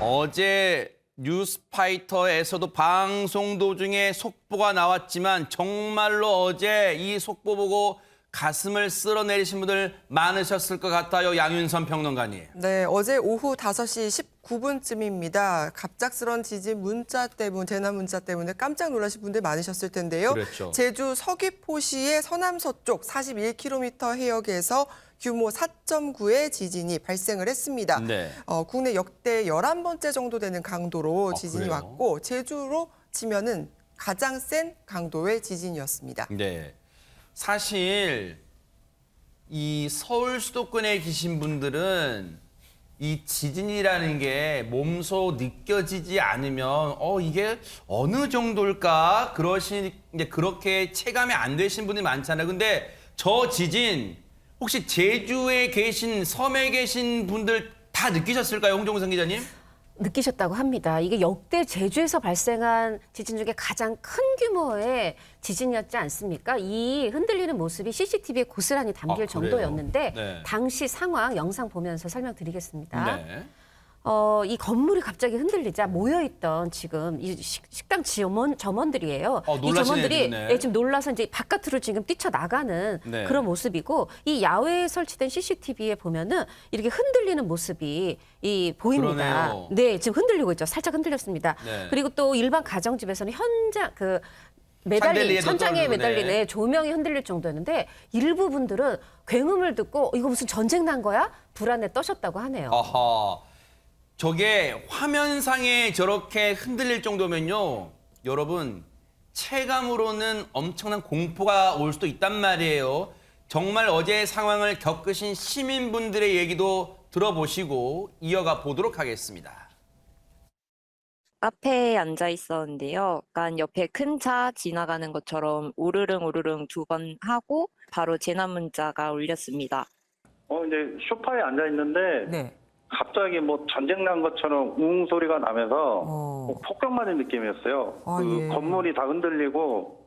어제 뉴스파이터에서도 방송 도중에 속보가 나왔지만 정말로 어제 이 속보 보고 가슴을 쓸어내리신 분들 많으셨을 것 같아요. 양윤선 평론가님. 네, 어제 오후 5시 19분쯤입니다. 갑작스런 지진 문자 때문에, 재난 문자 때문에 깜짝 놀라신 분들 많으셨을 텐데요. 그랬죠. 제주 서귀포시의 서남서쪽 41km 해역에서 규모 4.9의 지진이 발생을 했습니다. 네. 국내 역대 11번째 정도 되는 강도로 지진이 그래요? 왔고 제주로 치면은 가장 센 강도의 지진이었습니다. 네. 사실 이 서울 수도권에 계신 분들은 이 지진이라는 게 몸소 느껴지지 않으면 이게 어느 정도일까 이제 그렇게 체감이 안 되신 분이 많잖아요. 근데 저 지진 혹시 제주에 계신 섬에 계신 분들 다 느끼셨을까요, 홍종선 기자님? 느끼셨다고 합니다. 이게 역대 제주에서 발생한 지진 중에 가장 큰 규모의 지진이었지 않습니까? 이 흔들리는 모습이 CCTV에 고스란히 담길 그래요? 정도였는데 네. 당시 상황 영상 보면서 설명드리겠습니다. 네. 이 건물이 갑자기 흔들리자 모여있던 지금 이 식당 점원들이에요. 이 놀라시네, 점원들이 지금, 네. 지금 놀라서 이제 바깥으로 지금 뛰쳐나가는 네. 그런 모습이고 이 야외에 설치된 CCTV에 보면은 이렇게 흔들리는 모습이 보입니다. 그러네요. 네, 지금 흔들리고 있죠. 살짝 흔들렸습니다. 네. 그리고 또 일반 가정집에서는 현장 샹들리에도 천장에 떨어지고, 매달린 네. 조명이 흔들릴 정도였는데 일부 분들은 굉음을 듣고 이거 무슨 전쟁 난 거야? 불안에 떠셨다고 하네요. 아하. 저게 화면상에 저렇게 흔들릴 정도면요. 여러분, 체감으로는 엄청난 공포가 올 수도 있단 말이에요. 정말 어제 상황을 겪으신 시민분들의 얘기도 들어보시고 이어가 보도록 하겠습니다. 카페에 앉아 있었는데요. 약간 옆에 큰 차 지나가는 것처럼 우르릉 우르릉 2번 하고 바로 재난 문자가 울렸습니다. 이제 소파에 앉아 있는데 네. 갑자기 뭐 전쟁 난 것처럼 웅 소리가 나면서 뭐 폭격 맞은 느낌이었어요. 아, 그 예. 건물이 다 흔들리고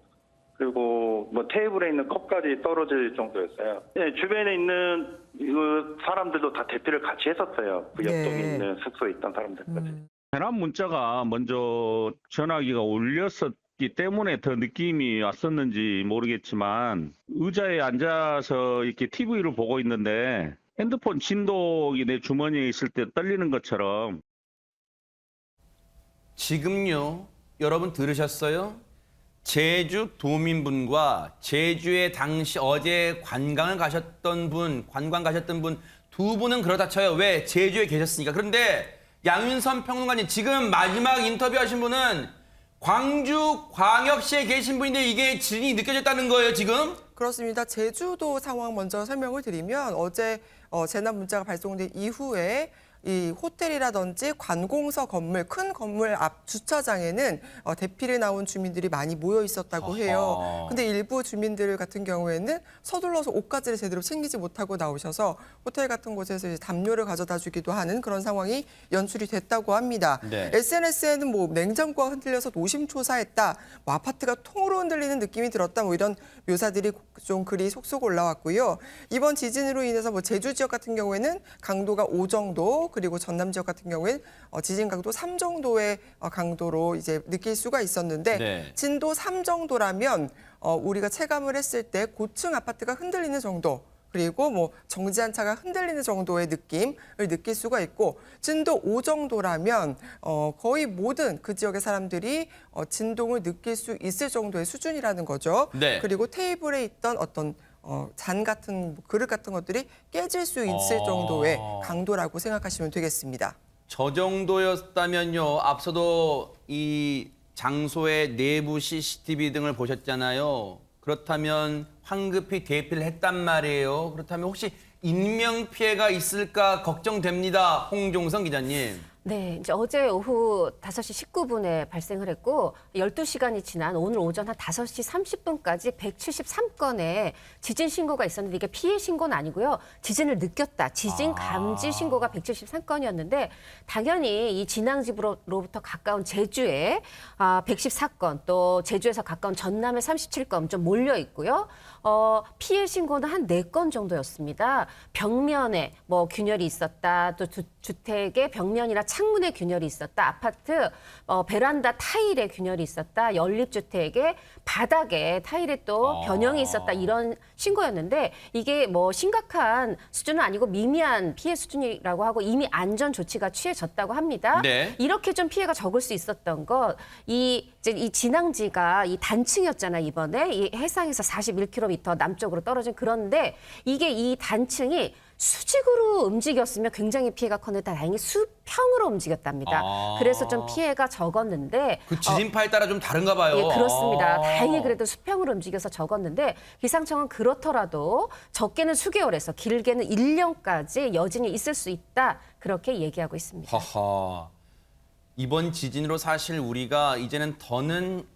그리고 뭐 테이블에 있는 컵까지 떨어질 정도였어요. 네, 주변에 있는 그 사람들도 다 대피를 같이 했었어요. 그 옆동에 네. 있는 숙소에 있던 사람들까지. 재난 문자가 먼저 전화기가 울렸었기 때문에 더 느낌이 왔었는지 모르겠지만 의자에 앉아서 이렇게 TV를 보고 있는데 핸드폰 진동이 내 주머니에 있을 때 떨리는 것처럼 지금요, 여러분 들으셨어요? 제주 도민분과 제주에 당시 어제 관광 가셨던 분 두 분은 그렇다 쳐요. 왜? 제주에 계셨으니까. 그런데 양윤선 평론가님 지금 마지막 인터뷰하신 분은 광주광역시에 계신 분인데 이게 지진이 느껴졌다는 거예요, 지금? 그렇습니다. 제주도 상황 먼저 설명을 드리면 어제 재난 문자가 발송된 이후에 이 호텔이라든지 관공서 건물, 큰 건물 앞 주차장에는 대피를 나온 주민들이 많이 모여 있었다고 해요. 아하. 근데 일부 주민들 같은 경우에는 서둘러서 옷가지를 제대로 챙기지 못하고 나오셔서 호텔 같은 곳에서 이제 담요를 가져다 주기도 하는 그런 상황이 연출이 됐다고 합니다. 네. SNS에는 뭐 냉장고가 흔들려서 노심초사했다, 뭐 아파트가 통으로 흔들리는 느낌이 들었다, 뭐 이런 묘사들이 좀 글이 속속 올라왔고요. 이번 지진으로 인해서 뭐 제주 지역 같은 경우에는 강도가 5 정도, 그리고 전남 지역 같은 경우에는 지진 강도 3 정도의 강도로 이제 느낄 수가 있었는데 네. 진도 3 정도라면 우리가 체감을 했을 때 고층 아파트가 흔들리는 정도, 그리고 뭐 정지한 차가 흔들리는 정도의 느낌을 느낄 수가 있고 진도 5 정도라면 거의 모든 그 지역의 사람들이 진동을 느낄 수 있을 정도의 수준이라는 거죠. 네. 그리고 테이블에 있던 어떤 잔 같은 그릇 같은 것들이 깨질 수 있을 정도의 강도라고 생각하시면 되겠습니다. 저 정도였다면요. 앞서도 이 장소의 내부 CCTV 등을 보셨잖아요. 그렇다면 황급히 대피를 했단 말이에요. 그렇다면 혹시 인명 피해가 있을까 걱정됩니다. 홍종성 기자님. 네, 이제 어제 오후 5시 19분에 발생을 했고 12시간이 지난 오늘 오전 한 5시 30분까지 173건의 지진 신고가 있었는데 이게 피해 신고는 아니고요. 지진을 느꼈다. 지진 감지 신고가 173건이었는데 당연히 이 진앙지로부터 가까운 제주에 114건, 또 제주에서 가까운 전남에 37건 좀 몰려 있고요. 피해 신고는 한 4건 정도였습니다. 벽면에 뭐 균열이 있었다. 또 주택의 벽면이나 창문에 균열이 있었다. 아파트 베란다 타일에 균열이 있었다. 연립주택의 바닥에 타일에 또 변형이 있었다. 이런 신고였는데 이게 뭐 심각한 수준은 아니고 미미한 피해 수준이라고 하고 이미 안전 조치가 취해졌다고 합니다. 네. 이렇게 좀 피해가 적을 수 있었던 것, 이 진앙지가 이 단층이었잖아요, 이번에. 이 해상에서 41km 남쪽으로 떨어진 그런데 이게 이 단층이 수직으로 움직였으면 굉장히 피해가 컸는데 다행히 수평으로 움직였답니다. 그래서 좀 피해가 적었는데 그 지진파에 따라 좀 다른가 봐요. 예, 그렇습니다. 다행히 그래도 수평으로 움직여서 적었는데 기상청은 그렇더라도 적게는 수개월에서 길게는 1년까지 여진이 있을 수 있다. 그렇게 얘기하고 있습니다. 하하. 이번 지진으로 사실 우리가 이제는 더는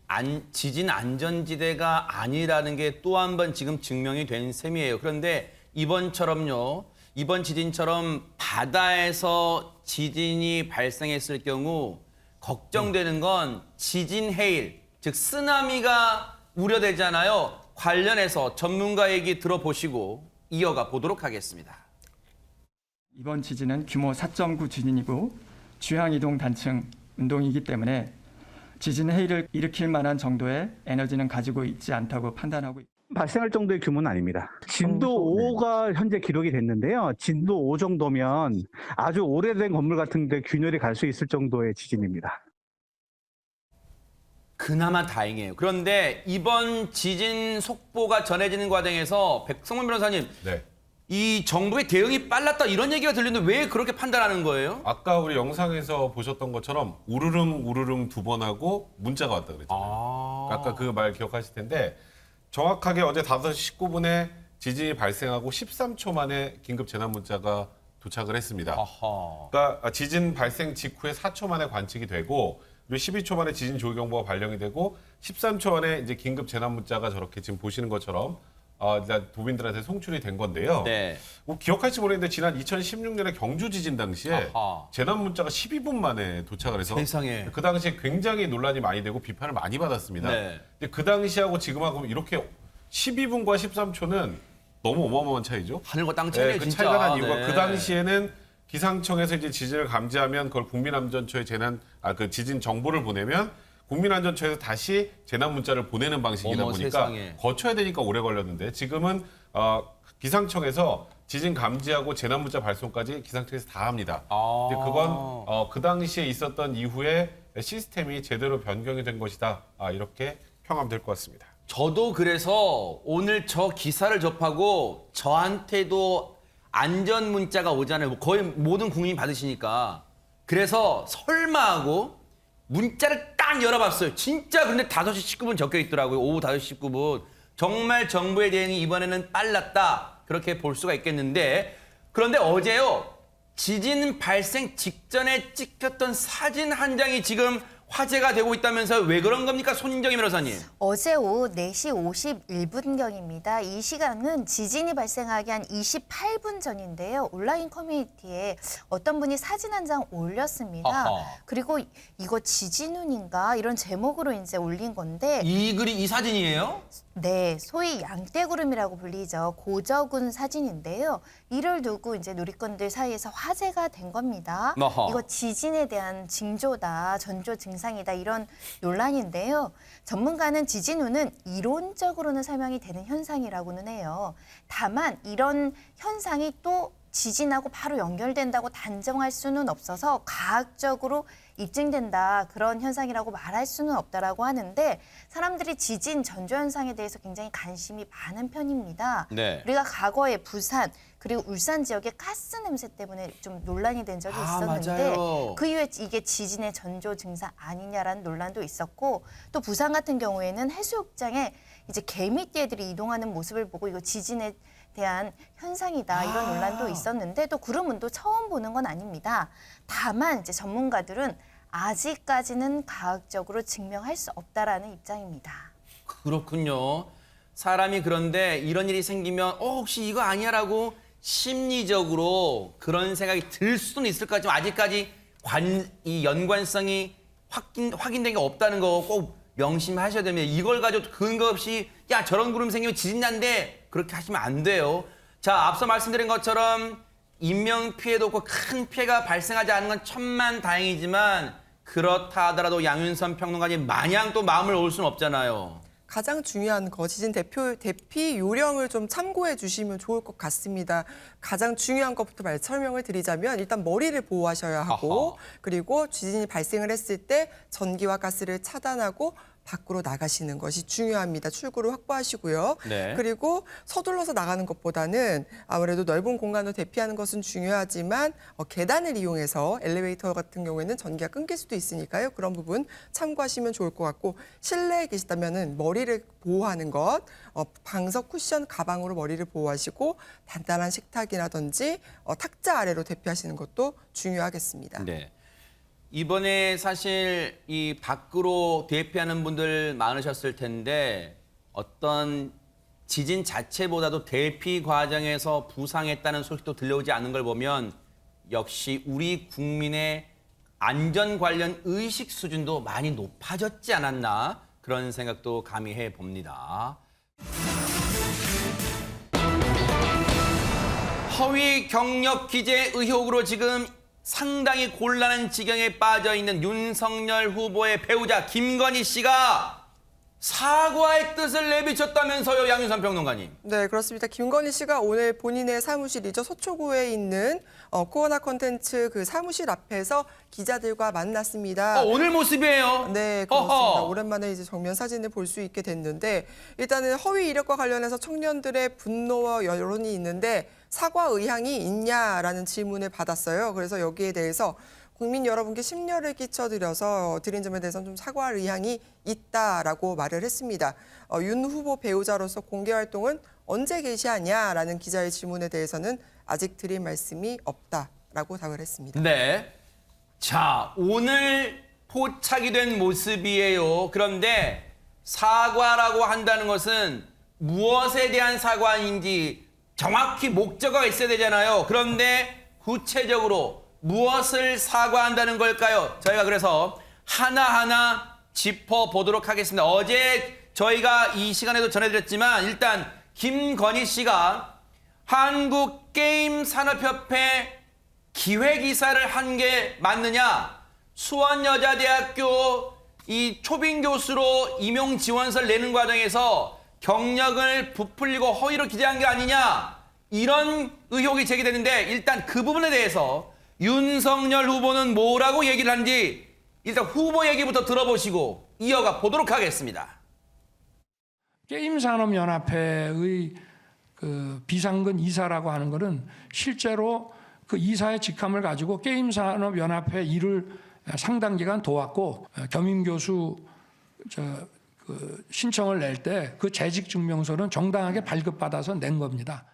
지진 안전지대가 아니라는 게 또 한 번 지금 증명이 된 셈이에요. 그런데 이번 지진처럼 바다에서 지진이 발생했을 경우 걱정되는 건 지진 해일, 즉 쓰나미가 우려되잖아요. 관련해서 전문가 얘기 들어보시고 이어가 보도록 하겠습니다. 이번 지진은 규모 4.9 지진이고 주향이동 단층 운동이기 때문에 지진 해일을 일으킬 만한 정도의 에너지는 가지고 있지 않다고 판단하고 있습니다. 발생할 정도의 규모는 아닙니다. 진도 5가 현재 기록이 됐는데요. 진도 5 정도면 아주 오래된 건물 같은 데 균열이 갈 수 있을 정도의 지진입니다. 그나마 다행이에요. 그런데 이번 지진 속보가 전해지는 과정에서 백성문 변호사님, 네. 이 정부의 대응이 빨랐다 이런 얘기가 들리는데 왜 그렇게 판단하는 거예요? 아까 우리 영상에서 보셨던 것처럼 우르릉 우르릉 2번 하고 문자가 왔다 그랬잖아요. 아까 그 말 기억하실 텐데 정확하게 어제 5시 19분에 지진이 발생하고 13초 만에 긴급 재난 문자가 도착을 했습니다. 아하. 그러니까 지진 발생 직후에 4초 만에 관측이 되고 그리고 12초 만에 지진 조기경보가 발령이 되고 13초 만에 이제 긴급 재난 문자가 저렇게 지금 보시는 것처럼 일단 도민들한테 송출이 된 건데요. 네. 뭐 기억할지 모르겠는데 지난 2016년에 경주 지진 당시에 아하. 재난 문자가 12분 만에 도착을 해서 세상에. 그 당시에 굉장히 논란이 많이 되고 비판을 많이 받았습니다. 네. 근데 그 당시하고 지금하고 이렇게 12분과 13초는 너무 어마어마한 차이죠. 하늘과 땅 차이네요, 그 진짜. 차이가 난 이유가 네. 그 당시에는 기상청에서 이제 지진을 감지하면 그걸 국민안전처에 그 지진 정보를 보내면 국민안전처에서 다시 재난 문자를 보내는 방식이다 어머, 보니까 세상에. 거쳐야 되니까 오래 걸렸는데 지금은 기상청에서 지진 감지하고 재난 문자 발송까지 기상청에서 다 합니다. 근데 그건 그 당시에 있었던 이후에 시스템이 제대로 변경이 된 것이다. 이렇게 평하면 될 것 같습니다. 저도 그래서 오늘 저 기사를 접하고 저한테도 안전 문자가 오잖아요. 거의 모든 국민이 받으시니까. 그래서 설마 하고 문자를 딱 열어봤어요. 진짜 근데 5시 19분 적혀 있더라고요. 오후 5시 19분. 정말 정부의 대응이 이번에는 빨랐다. 그렇게 볼 수가 있겠는데 그런데 어제요. 지진 발생 직전에 찍혔던 사진 한 장이 지금 화제가 되고 있다면서요. 왜 그런 겁니까? 손인정희 변호사님. 어제 오후 4시 51분경입니다. 이 시간은 지진이 발생하기 한 28분 전인데요. 온라인 커뮤니티에 어떤 분이 사진 한 장 올렸습니다. 아하. 그리고 이거 지진운인가 이런 제목으로 이제 올린 건데 이 사진이에요? 네, 소위 양떼구름이라고 불리죠. 고저군 사진인데요. 이를 두고 이제 누리꾼들 사이에서 화제가 된 겁니다. 어허. 이거 지진에 대한 징조다, 전조 증상이다 이런 논란인데요. 전문가는 지진운은 이론적으로는 설명이 되는 현상이라고는 해요. 다만 이런 현상이 또 지진하고 바로 연결된다고 단정할 수는 없어서 과학적으로 입증된다 그런 현상이라고 말할 수는 없다라고 하는데 사람들이 지진 전조 현상에 대해서 굉장히 관심이 많은 편입니다. 네. 우리가 과거에 부산 그리고 울산 지역의 가스 냄새 때문에 좀 논란이 된 적이 있었는데 맞아요. 그 이후에 이게 지진의 전조 증상 아니냐라는 논란도 있었고 또 부산 같은 경우에는 해수욕장에 이제 개미떼들이 이동하는 모습을 보고 이거 지진에 대한 현상이다 이런 논란도 있었는데 또 구름운도 처음 보는 건 아닙니다. 다만 이제 전문가들은 아직까지는 과학적으로 증명할 수 없다라는 입장입니다. 그렇군요. 사람이 그런데 이런 일이 생기면 혹시 이거 아니야라고 심리적으로 그런 생각이 들 수는 있을 것 같지만 아직까지 이 연관성이 확인된 게 없다는 거 꼭 명심하셔야 됩니다. 이걸 가지고 근거 없이 야 저런 구름 생기면 지진 난대 그렇게 하시면 안 돼요. 자, 앞서 말씀드린 것처럼 인명 피해도 없고 큰 피해가 발생하지 않은 건 천만다행이지만 그렇다 하더라도 양윤선 평론가님 마냥 또 마음을 놓을 수는 없잖아요. 가장 중요한 거 지진 대피 요령을 좀 참고해 주시면 좋을 것 같습니다. 가장 중요한 것부터 설명을 드리자면 일단 머리를 보호하셔야 하고 아하. 그리고 지진이 발생을 했을 때 전기와 가스를 차단하고 밖으로 나가시는 것이 중요합니다. 출구를 확보하시고요. 네. 그리고 서둘러서 나가는 것보다는 아무래도 넓은 공간을 대피하는 것은 중요하지만 계단을 이용해서 엘리베이터 같은 경우에는 전기가 끊길 수도 있으니까요. 그런 부분 참고하시면 좋을 것 같고 실내에 계시다면은 머리를 보호하는 것, 방석 쿠션 가방으로 머리를 보호하시고 단단한 식탁이라든지 탁자 아래로 대피하시는 것도 중요하겠습니다. 네. 이번에 사실 이 밖으로 대피하는 분들 많으셨을 텐데 어떤 지진 자체보다도 대피 과정에서 부상했다는 소식도 들려오지 않는 걸 보면 역시 우리 국민의 안전 관련 의식 수준도 많이 높아졌지 않았나 그런 생각도 감히 해봅니다. 허위 경력 기재 의혹으로 지금 상당히 곤란한 지경에 빠져 있는 윤석열 후보의 배우자 김건희 씨가 사과의 뜻을 내비쳤다면서요, 양윤선 평론가님. 네, 그렇습니다. 김건희 씨가 오늘 본인의 사무실이죠. 서초구에 있는 코어나 콘텐츠 그 사무실 앞에서 기자들과 만났습니다. 오늘 모습이에요. 네, 그렇습니다. 어허. 오랜만에 이제 정면 사진을 볼 수 있게 됐는데 일단은 허위 이력과 관련해서 청년들의 분노와 여론이 있는데 사과 의향이 있냐라는 질문을 받았어요. 그래서 여기에 대해서 국민 여러분께 심려를 끼쳐드려서 드린 점에 대해서는 좀 사과할 의향이 있다라고 말을 했습니다. 윤 후보 배우자로서 공개 활동은 언제 개시하냐라는 기자의 질문에 대해서는 아직 드릴 말씀이 없다라고 답을 했습니다. 네. 자, 오늘 포착이 된 모습이에요. 그런데 사과라고 한다는 것은 무엇에 대한 사과인지 정확히 목적어가 있어야 되잖아요. 그런데 구체적으로 무엇을 사과한다는 걸까요? 저희가 그래서 하나하나 짚어보도록 하겠습니다. 어제 저희가 이 시간에도 전해드렸지만 일단 김건희 씨가 한국게임산업협회 기획이사를 한 게 맞느냐? 수원여자대학교 이 초빙 교수로 임용 지원서를 내는 과정에서 경력을 부풀리고 허위로 기재한 게 아니냐? 이런 의혹이 제기되는데 일단 그 부분에 대해서 윤석열 후보는 뭐라고 얘기를 하는지 일단 후보 얘기부터 들어보시고 이어가 보도록 하겠습니다. 게임산업연합회의 그 비상근 이사라고 하는 것은 실제로 그 이사의 직함을 가지고 게임산업연합회 일을 상당 기간 도왔고 겸임교수 그 신청을 낼 때 그 재직 증명서는 정당하게 발급받아서 낸 겁니다.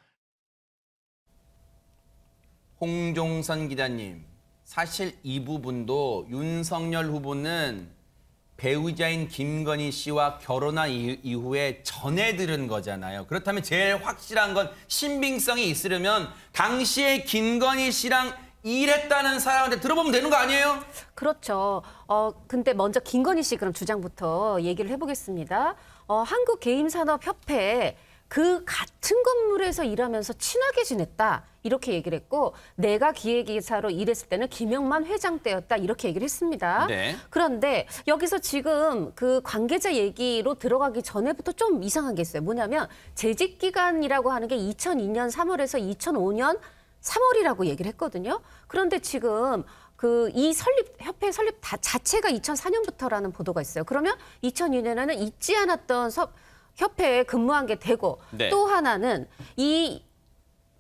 홍종선 기자님, 사실 이 부분도 윤석열 후보는 배우자인 김건희 씨와 결혼한 이후에 전해 들은 거잖아요. 그렇다면 제일 확실한 건 신빙성이 있으려면 당시에 김건희 씨랑 일했다는 사람한테 들어보면 되는 거 아니에요? 그렇죠. 근데 먼저 김건희 씨 그럼 주장부터 얘기를 해보겠습니다. 한국게임산업협회 그 같은 건물에서 일하면서 친하게 지냈다. 이렇게 얘기를 했고 내가 기획이사로 일했을 때는 김영만 회장 때였다. 이렇게 얘기를 했습니다. 네. 그런데 여기서 지금 그 관계자 얘기로 들어가기 전에부터 좀 이상한 게 있어요. 뭐냐면 재직 기간이라고 하는 게 2002년 3월에서 2005년 3월이라고 얘기를 했거든요. 그런데 지금 이 협회 설립 자체가 2004년부터라는 보도가 있어요. 그러면 2002년에는 잊지 않았던 협회에 근무한 게 되고 네. 또 하나는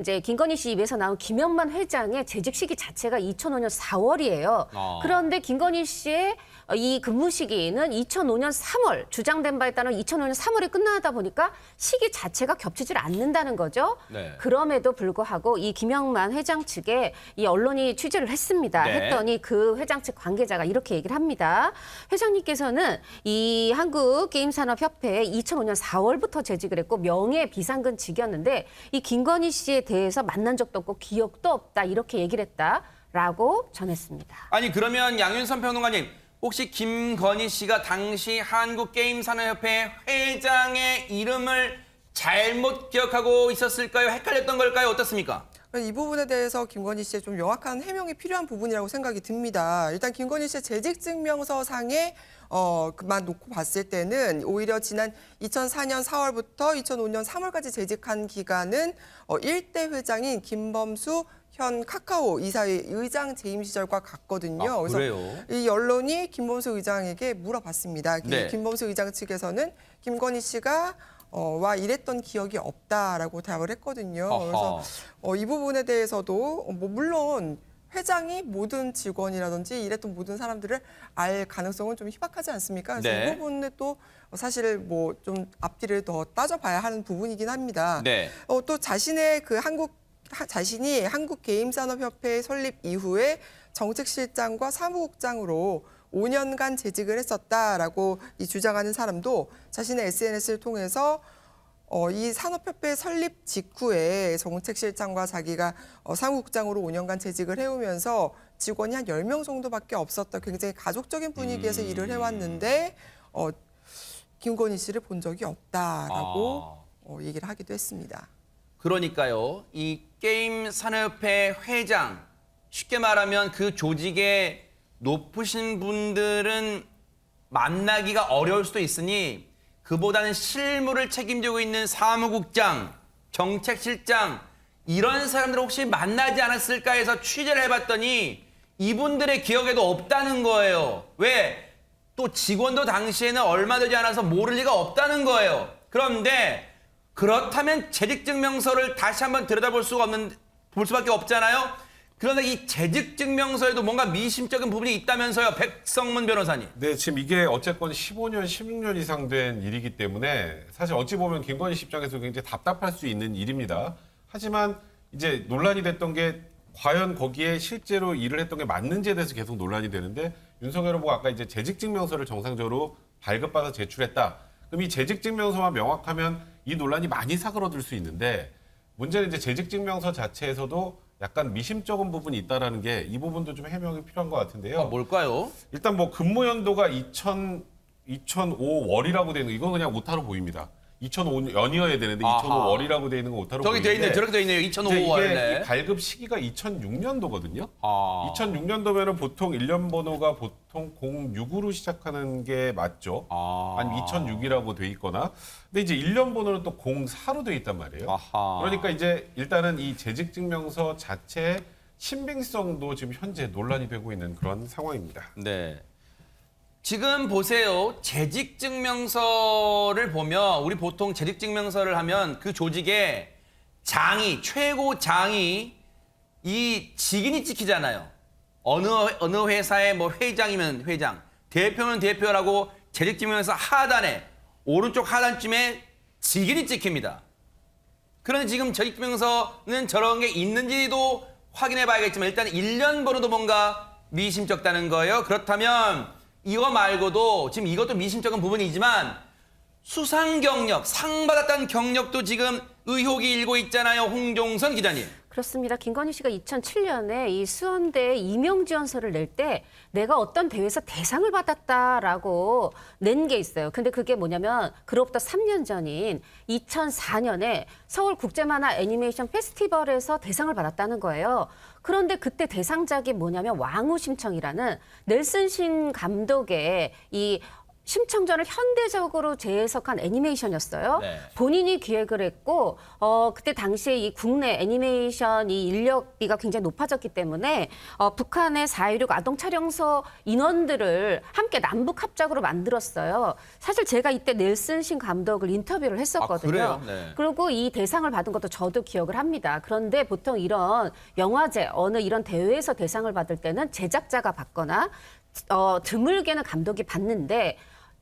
이제 김건희 씨 입에서 나온 김영만 회장의 재직 시기 자체가 2005년 4월이에요. 그런데 김건희 씨의 이 근무 시기는 2005년 3월, 주장된 바에 따르면 2005년 3월에 끝나다 보니까 시기 자체가 겹치질 않는다는 거죠. 네. 그럼에도 불구하고 이 김영만 회장 측에 이 언론이 취재를 했습니다. 네. 했더니 그 회장 측 관계자가 이렇게 얘기를 합니다. 회장님께서는 이 한국게임산업협회에 2005년 4월부터 재직을 했고 명예 비상근직이었는데 이 김건희 씨에 대해서 만난 적도 없고 기억도 없다. 이렇게 얘기를 했다라고 전했습니다. 아니 그러면 양윤선 평론가님 혹시 김건희 씨가 당시 한국게임산업협회 회장의 이름을 잘못 기억하고 있었을까요? 헷갈렸던 걸까요? 어떻습니까? 이 부분에 대해서 김건희 씨의 좀 명확한 해명이 필요한 부분이라고 생각이 듭니다. 일단 김건희 씨의 재직증명서상에 그만 놓고 봤을 때는 오히려 지난 2004년 4월부터 2005년 3월까지 재직한 기간은 1대 회장인 김범수 현 카카오 이사의 의장 재임 시절과 같거든요. 아, 그래요? 그래서 이 언론이 김범수 의장에게 물어봤습니다. 네. 김범수 의장 측에서는 김건희 씨가 와 일했던 기억이 없다라고 대답을 했거든요. 어허. 그래서 이 부분에 대해서도 뭐 물론 회장이 모든 직원이라든지 일했던 모든 사람들을 알 가능성은 좀 희박하지 않습니까? 그래서 네. 이 부분에 또 사실 뭐 좀 앞뒤를 더 따져봐야 하는 부분이긴 합니다. 네. 또 자신의 자신이 한국게임산업협회 설립 이후에 정책실장과 사무국장으로 5년간 재직을 했었다라고 주장하는 사람도 자신의 SNS를 통해서 이 산업협회 설립 직후에 정책실장과 자기가 사무국장으로 5년간 재직을 해오면서 직원이 한 10명 정도밖에 없었다. 굉장히 가족적인 분위기에서 일을 해왔는데 김건희 씨를 본 적이 없다라고 얘기를 하기도 했습니다. 그러니까요. 이 게임산업협회 회장, 쉽게 말하면 그 조직의 높으신 분들은 만나기가 어려울 수도 있으니 그보다는 실무를 책임지고 있는 사무국장, 정책실장 이런 사람들 혹시 만나지 않았을까 해서 취재를 해봤더니 이분들의 기억에도 없다는 거예요. 왜? 또 직원도 당시에는 얼마 되지 않아서 모를 리가 없다는 거예요. 그런데 그렇다면 재직증명서를 다시 한번 들여다볼 볼 수밖에 없잖아요. 그런데 이 재직증명서에도 뭔가 미심적인 부분이 있다면서요, 백성문 변호사님. 네, 지금 이게 어쨌건 15년, 16년 이상 된 일이기 때문에 사실 어찌 보면 김건희 씨 입장에서 굉장히 답답할 수 있는 일입니다. 하지만 이제 논란이 됐던 게 과연 거기에 실제로 일을 했던 게 맞는지에 대해서 계속 논란이 되는데 윤석열 후보가 아까 이제 재직증명서를 정상적으로 발급받아 제출했다. 그럼 이 재직증명서만 명확하면 이 논란이 많이 사그러들 수 있는데 문제는 이제 재직증명서 자체에서도 약간 미심쩍은 부분이 있다라는 게 이 부분도 좀 해명이 필요한 것 같은데요. 뭘까요? 일단 뭐 근무 연도가 2005월이라고 되는 거 이건 그냥 오타로 보입니다. 2005년이어야 되는데 아하. 2005월이라고 돼 있는 건 오타로 저기 보이는데 돼 있네, 저렇게 돼 있네요. 2005월. 이게 네. 이 발급 시기가 2006년도거든요. 아. 2006년도면은 보통 일련 번호가 보통 06으로 시작하는 게 맞죠. 아니면 2006이라고 돼 있거나. 근데 이제 일련 번호는 또 04로 돼 있단 말이에요. 아하. 그러니까 이제 일단은 이 재직증명서 자체의 신빙성도 지금 현재 논란이 되고 있는 그런 상황입니다. 네. 지금 보세요. 재직증명서를 보면 우리 보통 재직증명서를 하면 그 조직의 장이, 최고 장이 이 직인이 찍히잖아요. 어느 회사의 뭐 회장이면 회장, 대표면 대표라고 재직증명서 하단에 오른쪽 하단쯤에 직인이 찍힙니다. 그런데 지금 재직증명서는 저런 게 있는지도 확인해 봐야겠지만 일단 1년 번호도 뭔가 미심쩍다는 거예요. 그렇다면 이거 말고도 지금 이것도 미심쩍은 부분이지만 수상 경력, 상 받았다는 경력도 지금 의혹이 일고 있잖아요. 홍종선 기자님. 그렇습니다. 김건희 씨가 2007년에 이 수원대에 임용지원서를 낼 때 내가 어떤 대회에서 대상을 받았다라고 낸 게 있어요. 근데 그게 뭐냐면 그로부터 3년 전인 2004년에 서울국제만화 애니메이션 페스티벌에서 대상을 받았다는 거예요. 그런데 그때 대상작이 뭐냐면 왕우심청이라는 넬슨 신 감독의 이 심청전을 현대적으로 재해석한 애니메이션이었어요. 네. 본인이 기획을 했고 그때 당시에 이 국내 애니메이션 이 인력비가 굉장히 높아졌기 때문에 북한의 4.16 아동 촬영소 인원들을 함께 남북 합작으로 만들었어요. 사실 제가 이때 넬슨 신 감독을 인터뷰를 했었거든요. 아, 그래요? 네. 그리고 이 대상을 받은 것도 저도 기억을 합니다. 그런데 보통 이런 영화제 어느 이런 대회에서 대상을 받을 때는 제작자가 받거나 드물게는 감독이 받는데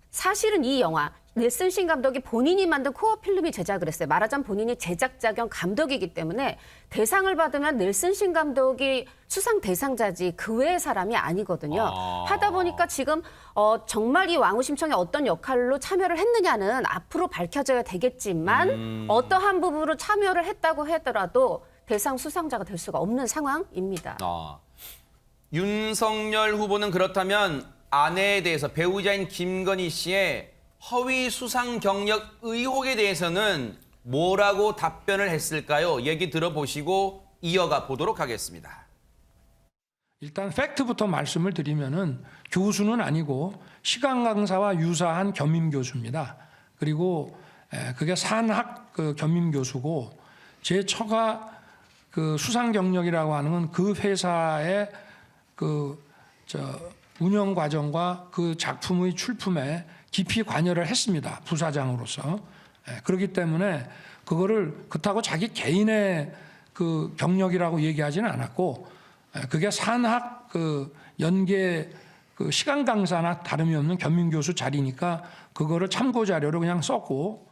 사실은 이 영화 넬슨 신 감독이 본인이 만든 코어 필름이 제작을 했어요. 말하자면 본인이 제작자 겸 감독이기 때문에 대상을 받으면 넬슨 신 감독이 수상 대상자지 그 외의 사람이 아니거든요. 하다 보니까 지금 정말 이 왕우심청에 어떤 역할로 참여를 했느냐는 앞으로 밝혀져야 되겠지만 어떠한 부분으로 참여를 했다고 하더라도 대상 수상자가 될 수가 없는 상황입니다. 윤석열 후보는 그렇다면 아내에 대해서 배우자인 김건희 씨의 허위 수상 경력 의혹에 대해서는 뭐라고 답변을 했을까요? 얘기 들어보시고 이어가 보도록 하겠습니다. 일단 팩트부터 말씀을 드리면은 교수는 아니고 시간 강사와 유사한 겸임 교수입니다. 그리고 그게 산학 겸임 교수고 제 처가 그 수상 경력이라고 하는 건 그 회사의 운영 과정과 그 작품의 출품에 깊이 관여를 했습니다. 부사장으로서. 그렇기 때문에 그거를 그렇다고 자기 개인의 그 경력이라고 얘기하지는 않았고 그게 산학 연계 시간 강사나 다름이 없는 겸임 교수 자리니까 그거를 참고 자료로 그냥 썼고.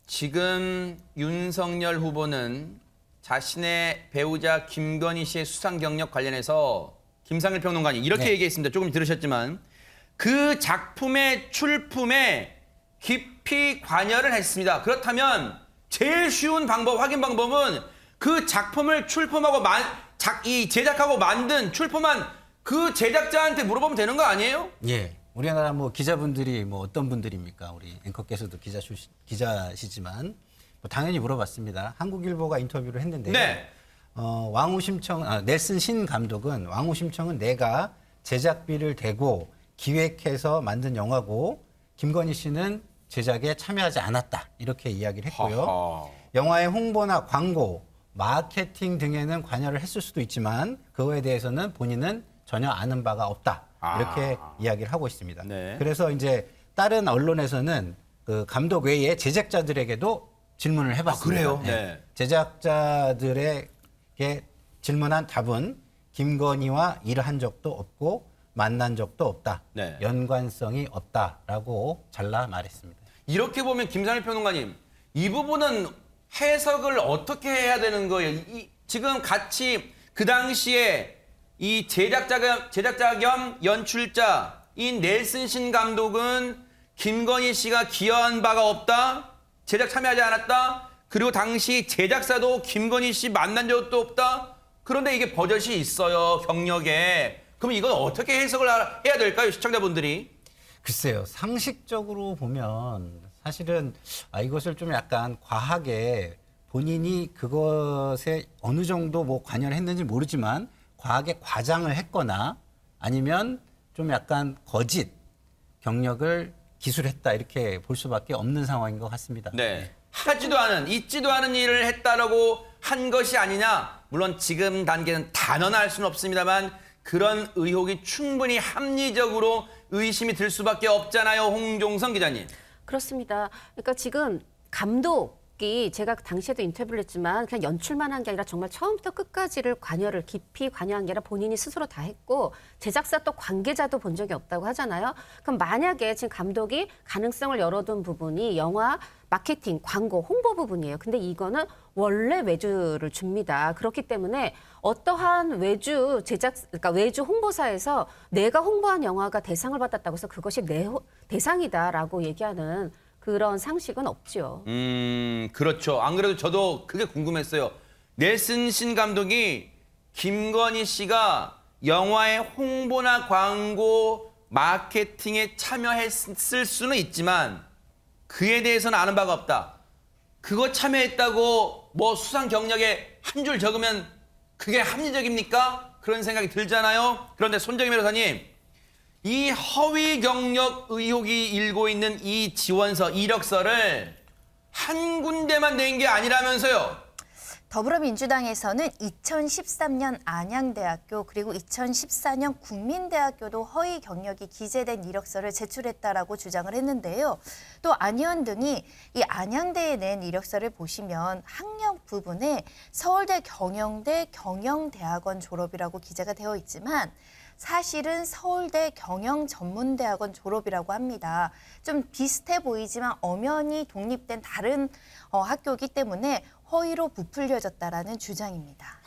지금 윤석열 후보는 자신의 배우자 김건희 씨의 수상 경력 관련해서 김상일 평론가님 이렇게 얘기했습니다. 조금 들으셨지만 그 작품의 출품에 깊이 관여를 했습니다. 그렇다면 제일 쉬운 방법, 확인 방법은 그 작품을 출품하고 제작하고 만든 출품한 그 제작자한테 물어보면 되는 거 아니에요? 예. 우리나라 뭐 기자분들이 뭐 어떤 분들입니까? 우리 앵커께서도 기자시지만 뭐 당연히 물어봤습니다. 한국일보가 인터뷰를 했는데요. 네. 넬슨 신 감독은 왕후심청은 내가 제작비를 대고 기획해서 만든 영화고 김건희 씨는 제작에 참여하지 않았다. 이렇게 이야기를 했고요. 하하. 영화의 홍보나 광고, 마케팅 등에는 관여를 했을 수도 있지만 그거에 대해서는 본인은 전혀 아는 바가 없다. 이렇게 이야기를 하고 있습니다. 네. 그래서 이제 다른 언론에서는 그 감독 외에 제작자들에게도 질문을 해봤습니다. 그래요? 네. 제작자들에게 질문한 답은 김건희와 일을 한 적도 없고 만난 적도 없다. 네. 연관성이 없다라고 잘라 말했습니다. 이렇게 보면 김상일 평론가님 이 부분은 해석을 어떻게 해야 되는 거예요? 지금 같이 그 당시에 이 제작자 겸 연출자인 넬슨 신 감독은 김건희 씨가 기여한 바가 없다. 제작 참여하지 않았다. 그리고 당시 제작사도 김건희 씨 만난 적도 없다. 그런데 이게 버젓이 있어요. 경력에. 그럼 이건 어떻게 해석을 해야 될까요? 시청자분들이. 글쎄요. 상식적으로 보면 사실은 이것을 좀 약간 과하게 본인이 그것에 어느 정도 뭐 관여를 했는지 모르지만 과하게 과장을 했거나 아니면 좀 약간 거짓 경력을 기술했다 이렇게 볼 수밖에 없는 상황인 것 같습니다. 네. 하지도 않은, 있지도 않은 일을 했다라고 한 것이 아니냐. 물론 지금 단계는 단언할 수는 없습니다만 그런 의혹이 충분히 합리적으로 의심이 들 수밖에 없잖아요. 홍종성 기자님. 그렇습니다. 그러니까 지금 감독이 제가 당시에도 인터뷰를 했지만 그냥 연출만 한 게 아니라 정말 처음부터 끝까지를 깊이 관여한 게 아니라 본인이 스스로 다 했고 제작사 또 관계자도 본 적이 없다고 하잖아요. 그럼 만약에 지금 감독이 가능성을 열어둔 부분이 영화 마케팅, 광고, 홍보 부분이에요. 근데 이거는 원래 외주를 줍니다. 그렇기 때문에 어떠한 그러니까 외주 홍보사에서 내가 홍보한 영화가 대상을 받았다고 해서 그것이 내 대상이다라고 얘기하는 그런 상식은 없죠. 그렇죠. 안 그래도 저도 그게 궁금했어요. 넬슨 신 감독이 김건희 씨가 영화의 홍보나 광고, 마케팅에 참여했을 수는 있지만 그에 대해서는 아는 바가 없다. 그거 참여했다고 뭐 수상 경력에 한 줄 적으면 그게 합리적입니까? 그런 생각이 들잖아요. 그런데 손정희 변호사님, 이 허위 경력 의혹이 일고 있는 이 지원서, 이력서를 한 군데만 낸 게 아니라면서요. 더불어민주당에서는 2013년 안양대학교 그리고 2014년 국민대학교도 허위 경력이 기재된 이력서를 제출했다라고 주장을 했는데요. 또 안 의원 등이 이 안양대에 낸 이력서를 보시면 학력 부분에 서울대 경영대 경영대학원 졸업이라고 기재가 되어 있지만 사실은 서울대 경영전문대학원 졸업이라고 합니다. 좀 비슷해 보이지만 엄연히 독립된 다른 학교이기 때문에 허위로 부풀려졌다라는 주장입니다.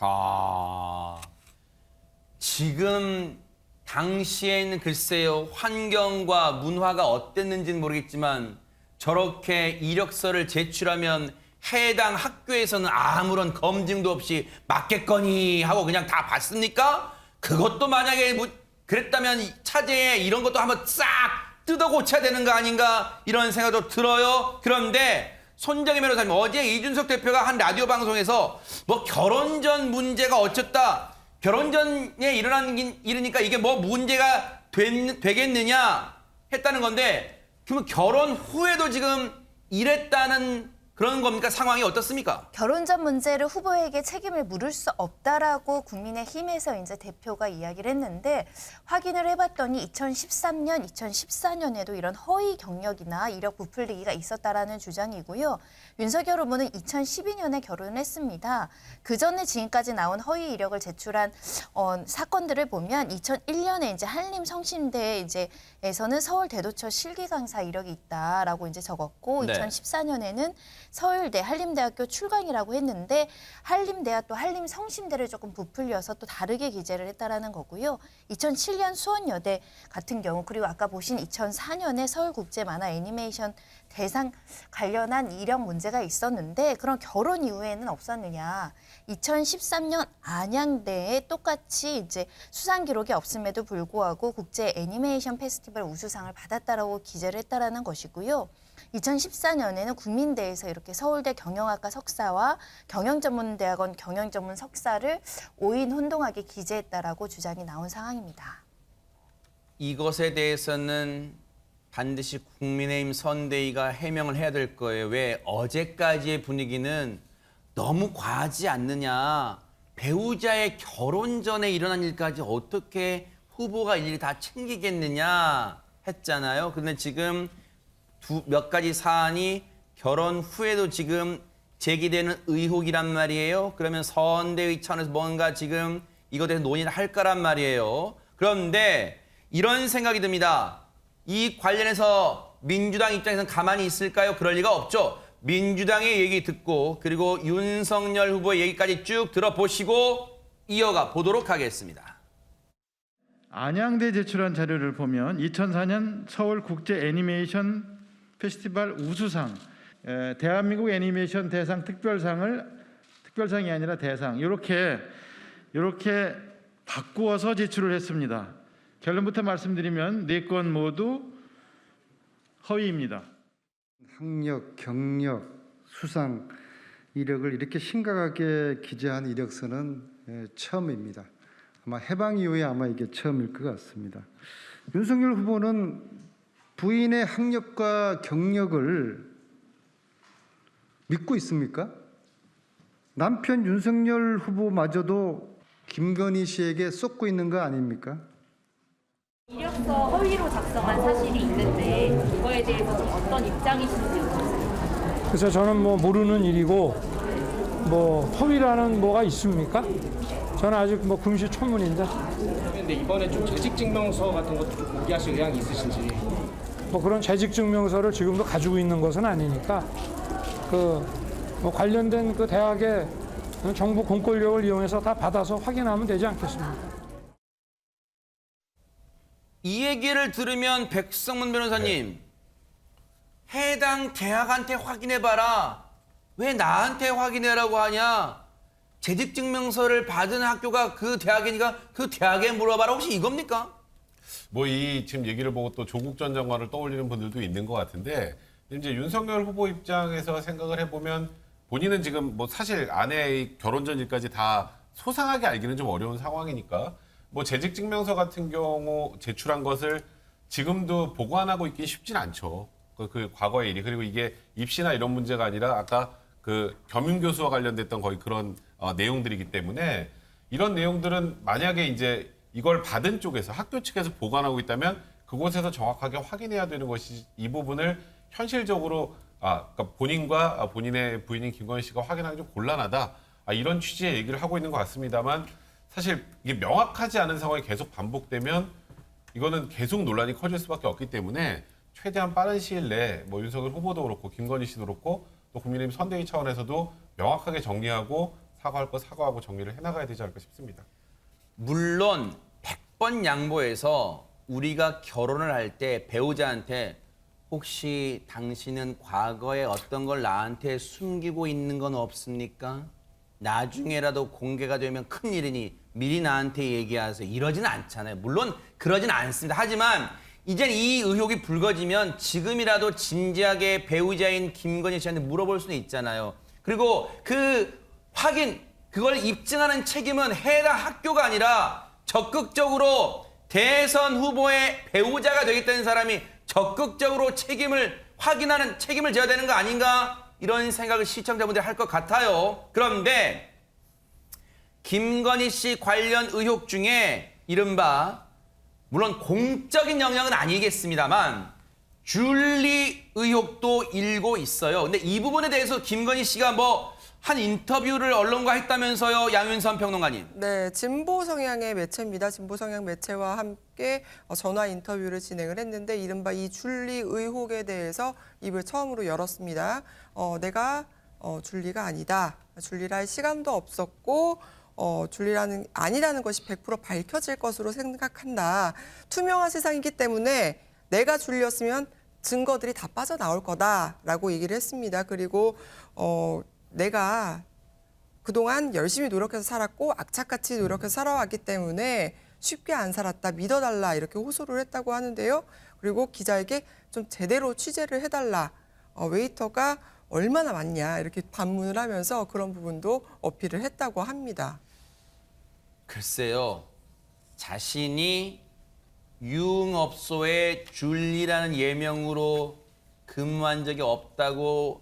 지금 당시에는 글쎄요, 환경과 문화가 어땠는지는 모르겠지만 저렇게 이력서를 제출하면 해당 학교에서는 아무런 검증도 없이 맞겠거니 하고 그냥 다 받습니까? 그것도 만약에 그랬다면 차제에 이런 것도 한번 싹 뜯어 고쳐야 되는 거 아닌가 이런 생각도 들어요. 그런데 손정혜 변호사님 어제 이준석 대표가 한 라디오 방송에서 뭐 결혼 전 문제가 어쨌다. 결혼 전에 일어난 일이니까 이게 뭐 문제가 되겠느냐 했다는 건데 그러면 결혼 후에도 지금 이랬다는 그런 겁니까? 상황이 어떻습니까? 결혼 전 문제를 후보에게 책임을 물을 수 없다라고 국민의힘에서 이제 대표가 이야기를 했는데 확인을 해봤더니 2013년, 2014년에도 이런 허위 경력이나 이력 부풀리기가 있었다라는 주장이고요. 윤석열 후보는 2012년에 결혼을 했습니다. 그 전에 지금까지 나온 허위 이력을 제출한 사건들을 보면 2001년에 이제 한림성심대 에서는 서울대도처 실기 강사 이력이 있다라고 이제 적었고 네. 2014년에는 서울대 한림대학교 출강이라고 했는데 한림대와 또 한림성심대를 조금 부풀려서 또 다르게 기재를 했다라는 거고요. 2007년 수원여대 같은 경우 그리고 아까 보신 2004년에 서울국제만화 애니메이션 대상 관련한 이력 문제가 있었는데 그런 결혼 이후에는 없었느냐. 2013년 안양대에 똑같이 이제 수상 기록이 없음에도 불구하고 국제 애니메이션 페스티벌 우수상을 받았다라고 기재를 했다라는 것이고요. 2014년에는 국민대에서 이렇게 서울대 경영학과 석사와 경영전문대학원 경영전문 석사를 5인 혼동하게 기재했다라고 주장이 나온 상황입니다. 이것에 대해서는 반드시 국민의힘 선대위가 해명을 해야 될 거예요. 왜 어제까지의 분위기는 너무 과하지 않느냐. 배우자의 결혼 전에 일어난 일까지 어떻게 후보가 일일이 다 챙기겠느냐 했잖아요. 그런데 지금 몇 가지 사안이 결혼 후에도 지금 제기되는 의혹이란 말이에요. 그러면 선대위 차원에서 뭔가 지금 이것에 대해서 논의를 할 거란 말이에요. 그런데 이런 생각이 듭니다. 이 관련해서 민주당 입장에서는 가만히 있을까요? 그럴 리가 없죠. 민주당의 얘기 듣고 그리고 윤석열 후보의 얘기까지 쭉 들어보시고 이어가 보도록 하겠습니다. 안양대 제출한 자료를 보면 2004년 서울국제 애니메이션 페스티벌 우수상, 대한민국 애니메이션 대상 특별상이 아니라 대상 이렇게 바꾸어서 제출을 했습니다. 결론부터 말씀드리면 4건 모두 허위입니다. 학력, 경력, 수상 이력을 이렇게 심각하게 기재한 이력서는 처음입니다. 아마 해방 이후에 아마 이게 처음일 것 같습니다. 윤석열 후보는 부인의 학력과 경력을 믿고 있습니까? 남편 윤석열 후보마저도 김건희 씨에게 쏟고 있는 거 아닙니까? 이력서 허위로 작성한 사실이 있는데 이거에 대해서 좀 어떤 입장이신지 여쭤보세요. 그래서 저는 뭐 모르는 일이고 뭐 허위라는 뭐가 있습니까? 저는 아직 뭐 금시초문인데. 근데 이번에 좀 재직증명서 같은 것도 좀 공개하실 의향이 있으신지. 뭐 그런 재직증명서를 지금도 가지고 있는 것은 아니니까 뭐 관련된 그 대학의 정부 공권력을 이용해서 다 받아서 확인하면 되지 않겠습니까? 이 얘기를 들으면 백성문 변호사님, 해당 대학한테 확인해봐라. 왜 나한테 확인해라고 하냐? 재직증명서를 받은 학교가 그 대학이니까 그 대학에 물어봐라. 혹시 이겁니까? 뭐 이 지금 얘기를 보고 또 조국 전 장관을 떠올리는 분들도 있는 것 같은데 이제 윤석열 후보 입장에서 생각을 해보면 본인은 지금 뭐 사실 아내의 결혼 전 일까지 다 소상하게 알기는 좀 어려운 상황이니까 뭐 재직증명서 같은 경우 제출한 것을 지금도 보관하고 있기 쉽진 않죠. 그 과거의 일이. 그리고 이게 입시나 이런 문제가 아니라 아까 그 겸임교수와 관련됐던 거의 그런 내용들이기 때문에 이런 내용들은 만약에 이제 이걸 받은 쪽에서 학교 측에서 보관하고 있다면 그곳에서 정확하게 확인해야 되는 것이 이 부분을 현실적으로 그러니까 본인과 본인의 부인인 김건희 씨가 확인하기 좀 곤란하다. 이런 취지의 얘기를 하고 있는 것 같습니다만 사실 이게 명확하지 않은 상황이 계속 반복되면 이거는 계속 논란이 커질 수밖에 없기 때문에 최대한 빠른 시일 내에 뭐 윤석열 후보도 그렇고 김건희 씨도 그렇고 또 국민의힘 선대위 차원에서도 명확하게 정리하고 사과할 거 사과하고 정리를 해나가야 되지 않을까 싶습니다. 물론 100번 양보해서 우리가 결혼을 할 때 배우자한테 혹시 당신은 과거에 어떤 걸 나한테 숨기고 있는 건 없습니까? 나중에라도 공개가 되면 큰일이니 미리 나한테 얘기하세요. 이러지는 않잖아요. 물론 그러진 않습니다. 하지만 이젠 이 의혹이 불거지면 지금이라도 진지하게 배우자인 김건희 씨한테 물어볼 수는 있잖아요. 그리고 그 확인, 그걸 입증하는 책임은 해당 학교가 아니라 적극적으로 대선 후보의 배우자가 되겠다는 사람이 적극적으로 책임을 확인하는, 책임을 져야 되는 거 아닌가? 이런 생각을 시청자분들이 할 것 같아요. 그런데 김건희 씨 관련 의혹 중에 이른바, 물론 공적인 영역은 아니겠습니다만 줄리 의혹도 일고 있어요. 근데 이 부분에 대해서 김건희 씨가 한 인터뷰를 언론과 했다면서요, 양윤선 평론가님. 네, 진보 성향의 매체입니다. 진보 성향 매체와 함께 전화 인터뷰를 진행을 했는데 이른바 이 줄리 의혹에 대해서 입을 처음으로 열었습니다. 내가 줄리가 아니다. 줄리라 할 시간도 없었고 줄리라는 아니라는 것이 100% 밝혀질 것으로 생각한다. 투명한 세상이기 때문에 내가 줄리였으면 증거들이 다 빠져나올 거다라고 얘기를 했습니다. 그리고 내가 그동안 열심히 노력해서 살았고 악착같이 노력해서 살아왔기 때문에 쉽게 안 살았다. 믿어달라. 이렇게 호소를 했다고 하는데요. 그리고 기자에게 좀 제대로 취재를 해달라. 웨이터가 얼마나 많냐. 이렇게 반문을 하면서 그런 부분도 어필을 했다고 합니다. 글쎄요. 자신이 유흥업소에 줄리라는 예명으로 근무한 적이 없다고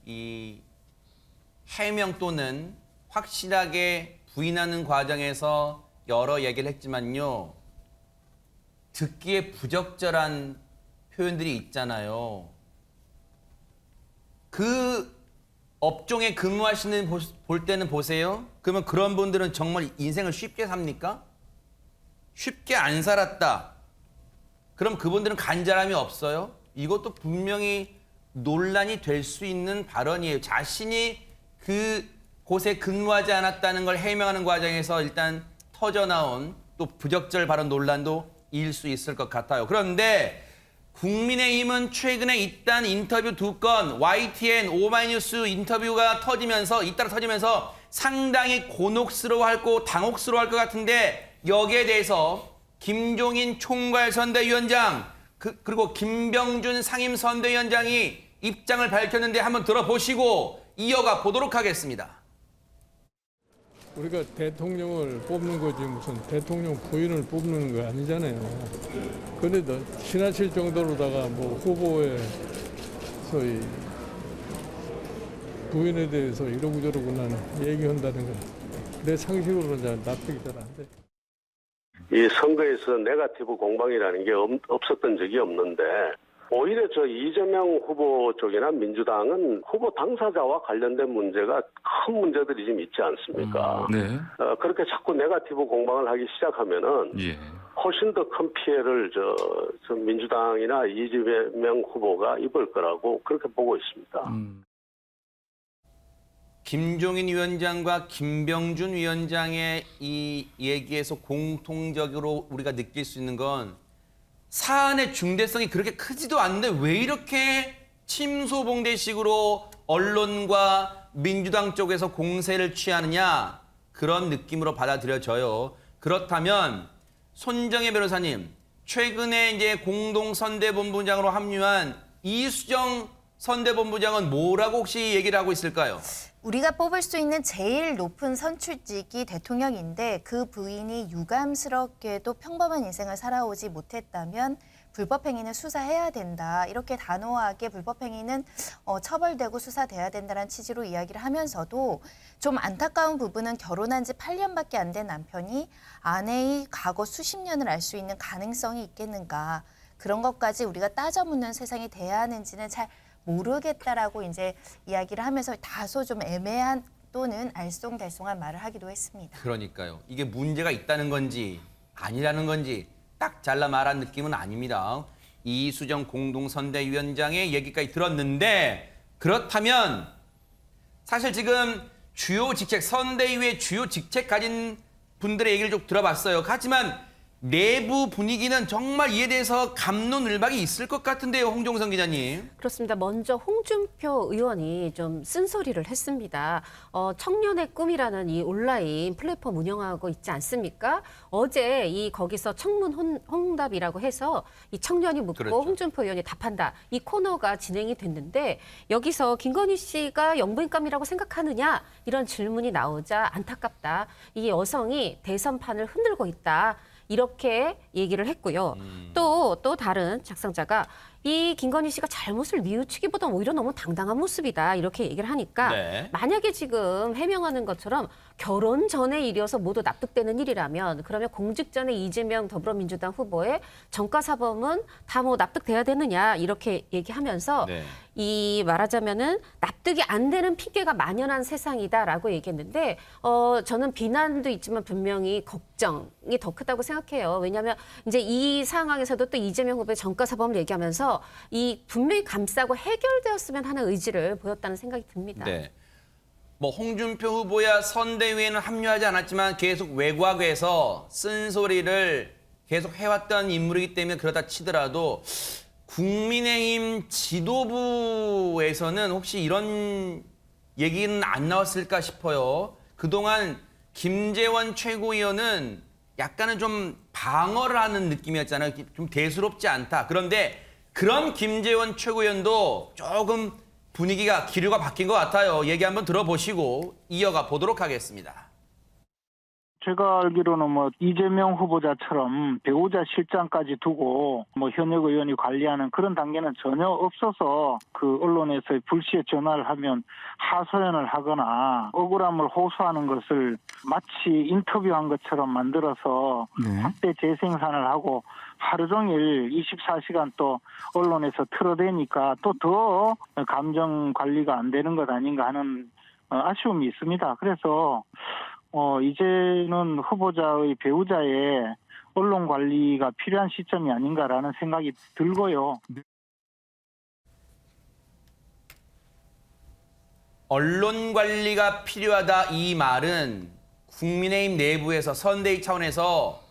이 해명 또는 확실하게 부인하는 과정에서 여러 얘기를 했지만요. 듣기에 부적절한 표현들이 있잖아요. 그 업종에 근무하시는 볼 때는 보세요. 그러면 그런 분들은 정말 인생을 쉽게 삽니까? 쉽게 안 살았다. 그럼 그분들은 간절함이 없어요? 이것도 분명히 논란이 될 수 있는 발언이에요. 자신이 그 곳에 근무하지 않았다는 걸 해명하는 과정에서 일단 터져나온 또 부적절 발언 논란도 일 수 있을 것 같아요. 그런데 국민의힘은 최근에 있던 인터뷰 2건, YTN, 오마이뉴스 인터뷰가 잇따라 터지면서 상당히 곤혹스러워하고 당혹스러워할 것 같은데 여기에 대해서 김종인 총괄선대위원장 그리고 김병준 상임선대위원장이 입장을 밝혔는데 한번 들어보시고 이어가 보도록 하겠습니다. 우리가 대통령을 뽑는 거지 무슨 대통령 부인을 뽑는 거 아니잖아요. 그래도 지나칠 정도로다가 후보의 소위 부인에 대해서 이러고 저러고 나는 얘기한다는 건 내 상식으로는 잘 납득이 잘 안 돼. 이 선거에서 네거티브 공방이라는 게 없었던 적이 없는데 오히려 이재명 후보 쪽이나 민주당은 후보 당사자와 관련된 문제가 큰 문제들이 좀 있지 않습니까? 네. 그렇게 자꾸 네거티브 공방을 하기 시작하면은 훨씬 더 큰 피해를 민주당이나 이재명 후보가 입을 거라고 그렇게 보고 있습니다. 김종인 위원장과 김병준 위원장의 이 얘기에서 공통적으로 우리가 느낄 수 있는 건 사안의 중대성이 그렇게 크지도 않은데 왜 이렇게 침소봉대식으로 언론과 민주당 쪽에서 공세를 취하느냐 그런 느낌으로 받아들여져요. 그렇다면 손정혜 변호사님, 최근에 이제 공동선대본부장으로 합류한 이수정 선대본부장은 뭐라고 혹시 얘기를 하고 있을까요? 우리가 뽑을 수 있는 제일 높은 선출직이 대통령인데 그 부인이 유감스럽게도 평범한 인생을 살아오지 못했다면 불법행위는 수사해야 된다. 이렇게 단호하게 불법행위는 처벌되고 수사돼야 된다는 취지로 이야기를 하면서도 좀 안타까운 부분은 결혼한 지 8년밖에 안 된 남편이 아내의 과거 수십 년을 알 수 있는 가능성이 있겠는가. 그런 것까지 우리가 따져 묻는 세상이 돼야 하는지는 잘 모르겠다라고 이제 이야기를 하면서 다소 좀 애매한 또는 알쏭달쏭한 말을 하기도 했습니다. 그러니까요. 이게 문제가 있다는 건지 아니라는 건지 딱 잘라 말한 느낌은 아닙니다. 이수정 공동선대위원장의 얘기까지 들었는데 그렇다면 사실 지금 주요 직책, 선대위의 주요 직책 가진 분들의 얘기를 좀 들어봤어요. 하지만 내부 분위기는 정말 이에 대해서 갑론을박이 있을 것 같은데요, 홍종성 기자님. 그렇습니다. 먼저 홍준표 의원이 좀 쓴소리를 했습니다. 청년의 꿈이라는 이 온라인 플랫폼 운영하고 있지 않습니까? 어제 거기서 청문 홍답이라고 해서 이 청년이 묻고 그렇죠. 홍준표 의원이 답한다. 이 코너가 진행이 됐는데 여기서 김건희 씨가 영부인감이라고 생각하느냐 이런 질문이 나오자 안타깝다. 이 여성이 대선판을 흔들고 있다. 이렇게 얘기를 했고요. 또 다른 작성자가 이 김건희 씨가 잘못을 뉘우치기보다 오히려 너무 당당한 모습이다. 이렇게 얘기를 하니까 네. 만약에 지금 해명하는 것처럼 결혼 전의 일이어서 모두 납득되는 일이라면 그러면 공직 전에 이재명 더불어민주당 후보의 정가사범은 다 뭐 납득돼야 되느냐 이렇게 얘기하면서 네. 이 말하자면은 납득이 안 되는 핑계가 만연한 세상이다라고 얘기했는데 저는 비난도 있지만 분명히 걱정이 더 크다고 생각해요. 왜냐하면 이제 이 상황에서도 또 이재명 후보의 정가사범을 얘기하면서 이 분명히 감싸고 해결되었으면 하는 의지를 보였다는 생각이 듭니다. 네. 뭐 홍준표 후보야 선대위에는 합류하지 않았지만 계속 외곽에서 쓴소리를 계속 해왔던 인물이기 때문에 그렇다 치더라도 국민의힘 지도부에서는 혹시 이런 얘기는 안 나왔을까 싶어요. 그동안 김재원 최고위원은 약간은 좀 방어를 하는 느낌이었잖아요. 좀 대수롭지 않다. 그런데 그런 김재원 최고위원도 조금 분위기가 기류가 바뀐 것 같아요. 얘기 한번 들어보시고 이어가 보도록 하겠습니다. 제가 알기로는 뭐 이재명 후보자처럼 배우자 실장까지 두고 뭐 현역 의원이 관리하는 그런 단계는 전혀 없어서 그 언론에서의 불시에 전화를 하면 하소연을 하거나 억울함을 호소하는 것을 마치 인터뷰한 것처럼 만들어서 확대 재생산을 하고 하루 종일 24시간 또 언론에서 틀어대니까 또 더 감정 관리가 안 되는 것 아닌가 하는 아쉬움이 있습니다. 그래서 이제는 후보자의 배우자의 언론 관리가 필요한 시점이 아닌가라는 생각이 들고요. 언론 관리가 필요하다 이 말은 국민의힘 내부에서 선대위 차원에서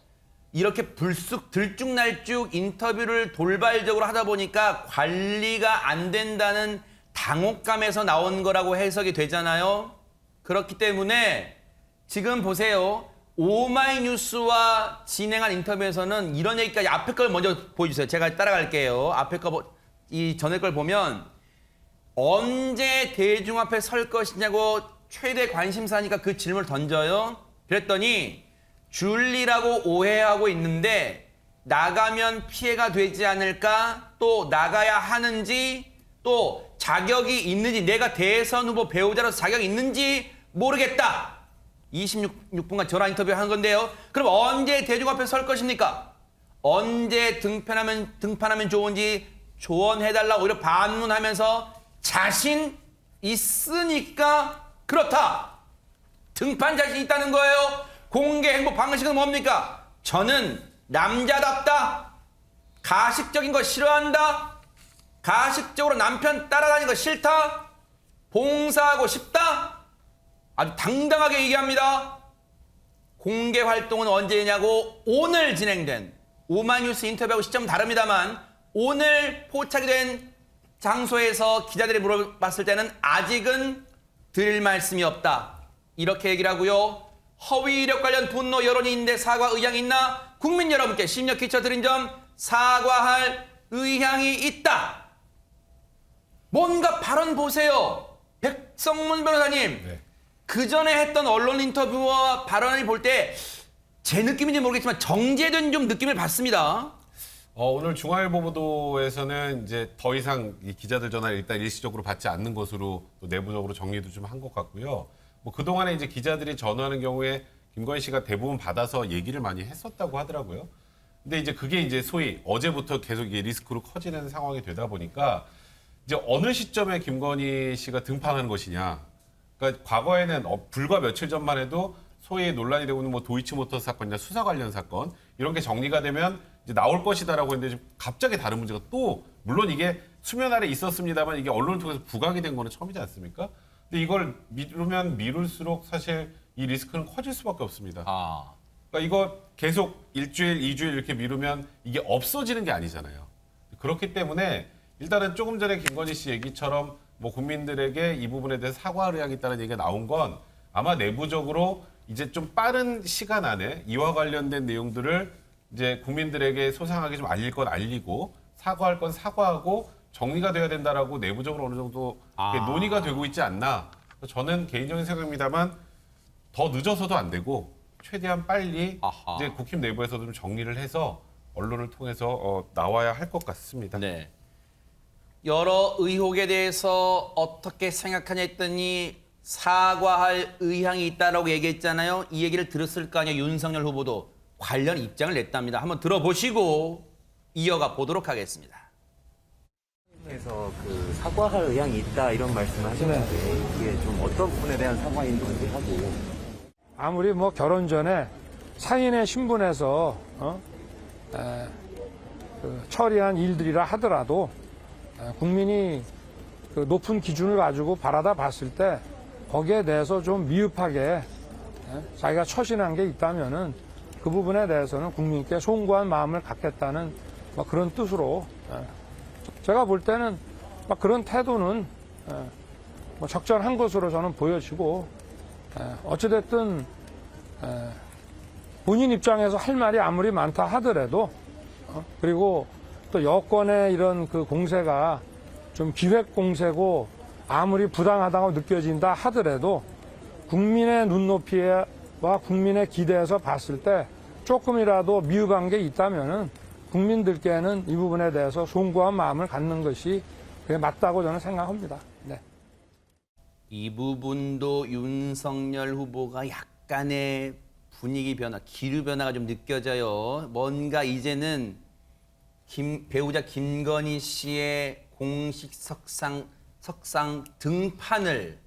이렇게 불쑥 들쭉날쭉 인터뷰를 돌발적으로 하다 보니까 관리가 안 된다는 당혹감에서 나온 거라고 해석이 되잖아요. 그렇기 때문에 지금 보세요. 오마이뉴스와 진행한 인터뷰에서는 이런 얘기까지 앞에 걸 먼저 보여주세요. 제가 따라갈게요. 앞에 거, 이 전에 걸 보면 언제 대중 앞에 설 것이냐고 최대 관심사니까 그 질문을 던져요. 그랬더니 줄리라고 오해하고 있는데 나가면 피해가 되지 않을까? 또 나가야 하는지 또 자격이 있는지 내가 대선 후보 배우자로서 자격이 있는지 모르겠다. 26분간 전화 인터뷰한 건데요. 그럼 언제 대중 앞에 설 것입니까? 언제 등판하면 좋은지 조언해달라고 오히려 반문하면서 자신 있으니까 그렇다. 등판 자신 있다는 거예요. 공개 행보 방식은 뭡니까? 저는 남자답다. 가식적인 거 싫어한다. 가식적으로 남편 따라다니는 거 싫다. 봉사하고 싶다. 아주 당당하게 얘기합니다. 공개 활동은 언제냐고 오늘 진행된 오마이뉴스 인터뷰하고 시점은 다릅니다만 오늘 포착이 된 장소에서 기자들이 물어봤을 때는 아직은 드릴 말씀이 없다. 이렇게 얘기를 하고요. 허위 이력 관련 분노 여론이 있는데 사과 의향이 있나? 국민 여러분께 심력 끼쳐드린 점 사과할 의향이 있다. 뭔가 발언 보세요. 백성문 변호사님. 네. 그 전에 했던 언론 인터뷰와 발언을 볼 때 제 느낌인지 모르겠지만 정제된 좀 느낌을 받습니다. 오늘 중앙일보 보도에서는 이제 더 이상 이 기자들 전화를 일단 일시적으로 받지 않는 것으로 또 내부적으로 정리도 좀 한 것 같고요. 뭐 그동안에 이제 기자들이 전화하는 경우에 김건희 씨가 대부분 받아서 얘기를 많이 했었다고 하더라고요. 근데 이제 그게 이제 소위 어제부터 계속 이게 리스크로 커지는 상황이 되다 보니까 이제 어느 시점에 김건희 씨가 등판하는 것이냐. 그러니까 과거에는 불과 며칠 전만 해도 소위 논란이 되고 있는 뭐 도이치모터스 사건이나 수사 관련 사건 이런 게 정리가 되면 이제 나올 것이다라고 했는데 지금 갑자기 다른 문제가 또 물론 이게 수면 아래 있었습니다만 이게 언론을 통해서 부각이 된 거는 처음이지 않습니까? 근데 이걸 미루면 미룰수록 사실 이 리스크는 커질 수밖에 없습니다. 그러니까 이거 계속 일주일, 2주일 이렇게 미루면 이게 없어지는 게 아니잖아요. 그렇기 때문에 일단은 조금 전에 김건희 씨 얘기처럼 뭐 국민들에게 이 부분에 대해서 사과 의향이 있다는 얘기가 나온 건 아마 내부적으로 이제 좀 빠른 시간 안에 이와 관련된 내용들을 이제 국민들에게 소상하게 좀 알릴 건 알리고 사과할 건 사과하고 정리가 돼야 된다라고 내부적으로 어느 정도 논의가 되고 있지 않나. 저는 개인적인 생각입니다만 더 늦어서도 안 되고 최대한 빨리 이제 국힘 내부에서도 좀 정리를 해서 언론을 통해서 나와야 할 것 같습니다. 네. 여러 의혹에 대해서 어떻게 생각하냐 했더니 사과할 의향이 있다라고 얘기했잖아요. 이 얘기를 들었을 거 아니에요. 윤석열 후보도 관련 입장을 냈답니다. 한번 들어보시고 이어가 보도록 하겠습니다. 에서 그 사과할 의향이 있다 이런 말씀을 하셨는데 이게 좀 어떤 부분에 대한 사과인 건지 하고 아무리 뭐 결혼 전에 사인의 신분에서 처리한 일들이라 하더라도 국민이 그 높은 기준을 가지고 바라다 봤을 때 거기에 대해서 좀 미흡하게 자기가 처신한 게 있다면은 그 부분에 대해서는 국민께 송구한 마음을 갖겠다는 뭐 그런 뜻으로 제가 볼 때는 막 그런 태도는 뭐 적절한 것으로 저는 보여지고 어찌됐든 본인 입장에서 할 말이 아무리 많다 하더라도 그리고 또 여권의 이런 그 공세가 좀 기획 공세고 아무리 부당하다고 느껴진다 하더라도 국민의 눈높이와 국민의 기대에서 봤을 때 조금이라도 미흡한 게 있다면은 국민들께는 이 부분에 대해서 송구한 마음을 갖는 것이 그게 맞다고 저는 생각합니다. 네. 이 부분도 윤석열 후보가 약간의 분위기 변화, 기류 변화가 좀 느껴져요. 뭔가 이제는 배우자 김건희 씨의 공식 석상 등판을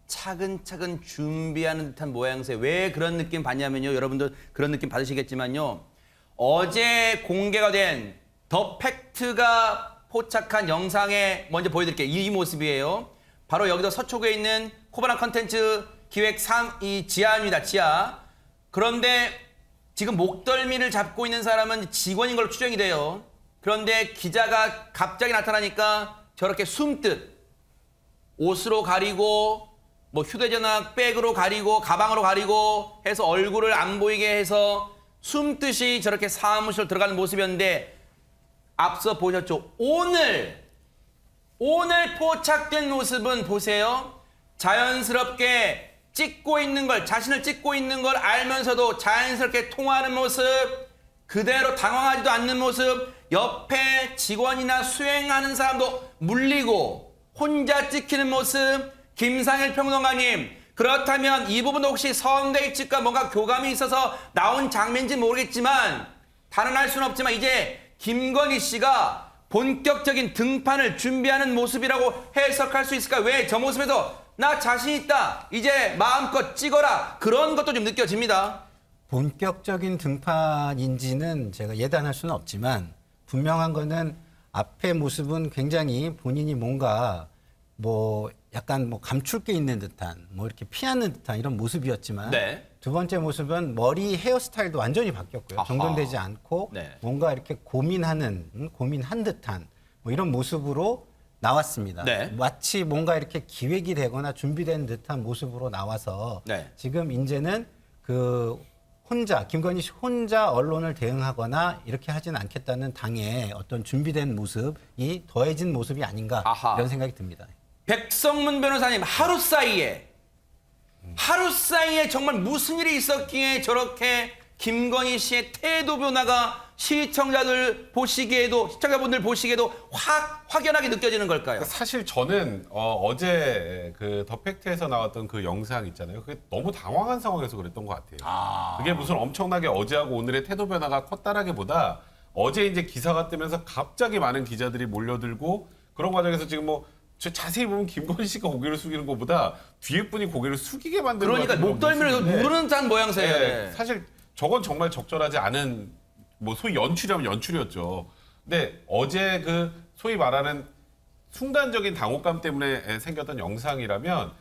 차근차근 준비하는 듯한 모양새. 왜 그런 느낌 받냐면요. 여러분들 그런 느낌 받으시겠지만요. 어제 공개가 된 더 팩트가 포착한 영상에 먼저 보여드릴게요. 이 모습이에요. 바로 여기서 서초구에 있는 코바나 컨텐츠 기획 3, 이 지하입니다. 지하. 그런데 지금 목덜미를 잡고 있는 사람은 직원인 걸로 추정이 돼요. 그런데 기자가 갑자기 나타나니까 저렇게 숨듯 옷으로 가리고 뭐 휴대전화 백으로 가리고 가방으로 가리고 해서 얼굴을 안 보이게 해서 숨듯이 저렇게 사무실 들어가는 모습이었는데 앞서 보셨죠? 오늘 포착된 모습은 보세요. 자연스럽게 찍고 있는 걸, 자신을 찍고 있는 걸 알면서도 자연스럽게 통화하는 모습, 그대로 당황하지도 않는 모습, 옆에 직원이나 수행하는 사람도 물리고 혼자 찍히는 모습. 김상일 평론가님, 그렇다면 이 부분도 혹시 선대위 측과 뭔가 교감이 있어서 나온 장면인지 모르겠지만 단언할 수는 없지만 이제 김건희 씨가 본격적인 등판을 준비하는 모습이라고 해석할 수 있을까? 왜 저 모습에서 나 자신 있다, 이제 마음껏 찍어라, 그런 것도 좀 느껴집니다. 본격적인 등판인지는 제가 예단할 수는 없지만 분명한 거는 앞의 모습은 굉장히 본인이 뭔가 뭐 약간 뭐 감출 게 있는 듯한 뭐 이렇게 피하는 듯한 이런 모습이었지만 네. 두 번째 모습은 머리 헤어스타일도 완전히 바뀌었고요. 정돈되지 않고 뭔가 이렇게 고민한 듯한 뭐 이런 모습으로 나왔습니다. 네. 마치 뭔가 이렇게 기획이 되거나 준비된 듯한 모습으로 나와서 지금 이제는 그 김건희 씨 혼자 언론을 대응하거나 이렇게 하지는 않겠다는 당의 어떤 준비된 모습이 더해진 모습이 아닌가 이런 생각이 듭니다. 백성문 변호사님, 하루 사이에 정말 무슨 일이 있었기에 저렇게 김건희 씨의 태도 변화가 시청자분들 보시기에도 확연하게 느껴지는 걸까요? 사실 저는 어제 그 더 팩트에서 나왔던 그 영상 있잖아요. 그게 너무 당황한 상황에서 그랬던 것 같아요. 그게 무슨 엄청나게 어제하고 오늘의 태도 변화가 컸다라기보다 어제 이제 기사가 뜨면서 갑자기 많은 기자들이 몰려들고 그런 과정에서 지금 뭐 자세히 보면 김건희 씨가 고개를 숙이는 것보다 뒤에 분이 고개를 숙이게 만드는 그러니까 목덜미를 누르는 듯한 모양새예요. 네. 사실 저건 정말 적절하지 않은 뭐 소위 연출이라면 연출이었죠. 근데 어제 그 소위 말하는 순간적인 당혹감 때문에 생겼던 영상이라면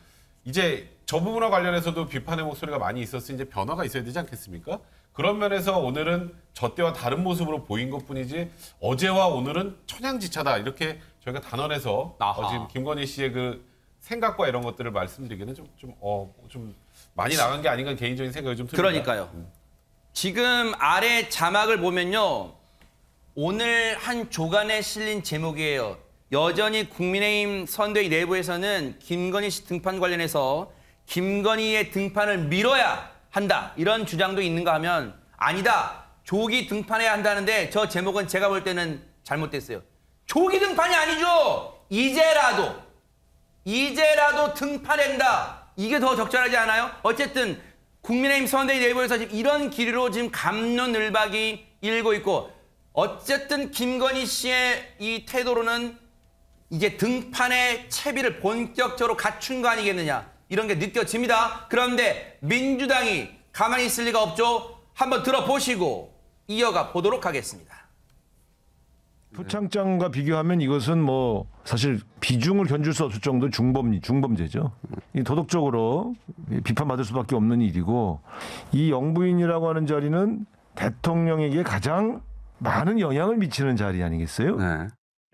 이제 저 부분과 관련해서도 비판의 목소리가 많이 있었으니 이제 변화가 있어야 되지 않겠습니까? 그런 면에서 오늘은 저 때와 다른 모습으로 보인 것뿐이지 어제와 오늘은 천양지차다 이렇게 저희가 단언해서 지금 김건희 씨의 그 생각과 이런 것들을 말씀드리기는 좀 많이 나간 게 아닌가 개인적인 생각이 좀 듭니다. 그러니까요. 지금 아래 자막을 보면요. 오늘 한 조간에 실린 제목이에요. 여전히 국민의힘 선대위 내부에서는 김건희 씨 등판 관련해서 김건희의 등판을 미뤄야 한다. 이런 주장도 있는가 하면 아니다. 조기 등판해야 한다는데 저 제목은 제가 볼 때는 잘못됐어요. 조기 등판이 아니죠. 이제라도 등판한다. 이게 더 적절하지 않아요? 어쨌든 국민의힘 선대위 내부에서 지금 이런 기류로 지금 갑론을박이 일고 있고 어쨌든 김건희 씨의 이 태도로는 이제 등판의 채비를 본격적으로 갖춘 거 아니겠느냐 이런 게 느껴집니다. 그런데 민주당이 가만히 있을 리가 없죠. 한번 들어보시고 이어가 보도록 하겠습니다. 표창장과 비교하면 이것은 뭐 사실 비중을 견줄 수 없을 정도 중범죄죠. 이 도덕적으로 비판받을 수밖에 없는 일이고 이 영부인이라고 하는 자리는 대통령에게 가장 많은 영향을 미치는 자리 아니겠어요? 네.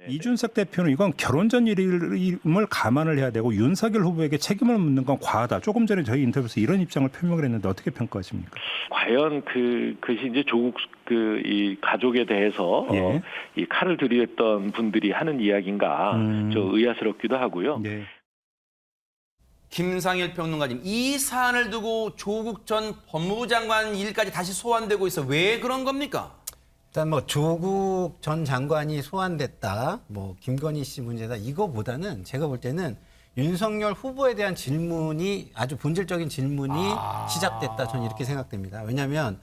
이준석 대표는 이건 결혼 전 일임을 감안을 해야 되고 윤석열 후보에게 책임을 묻는 건 과하다. 조금 전에 저희 인터뷰에서 이런 입장을 표명을 했는데 어떻게 평가하십니까? 과연 그것이 이제 조국 이 가족에 대해서 이 칼을 들이댔던 분들이 하는 이야기인가 좀 의아스럽기도 하고요. 네. 김상일 평론가님, 이 사안을 두고 조국 전 법무부 장관 일까지 다시 소환되고 있어. 왜 그런 겁니까? 일단 뭐 조국 전 장관이 소환됐다, 뭐 김건희 씨 문제다 이거보다는 제가 볼 때는 윤석열 후보에 대한 질문이 아주 본질적인 질문이 시작됐다 저는 이렇게 생각됩니다. 왜냐하면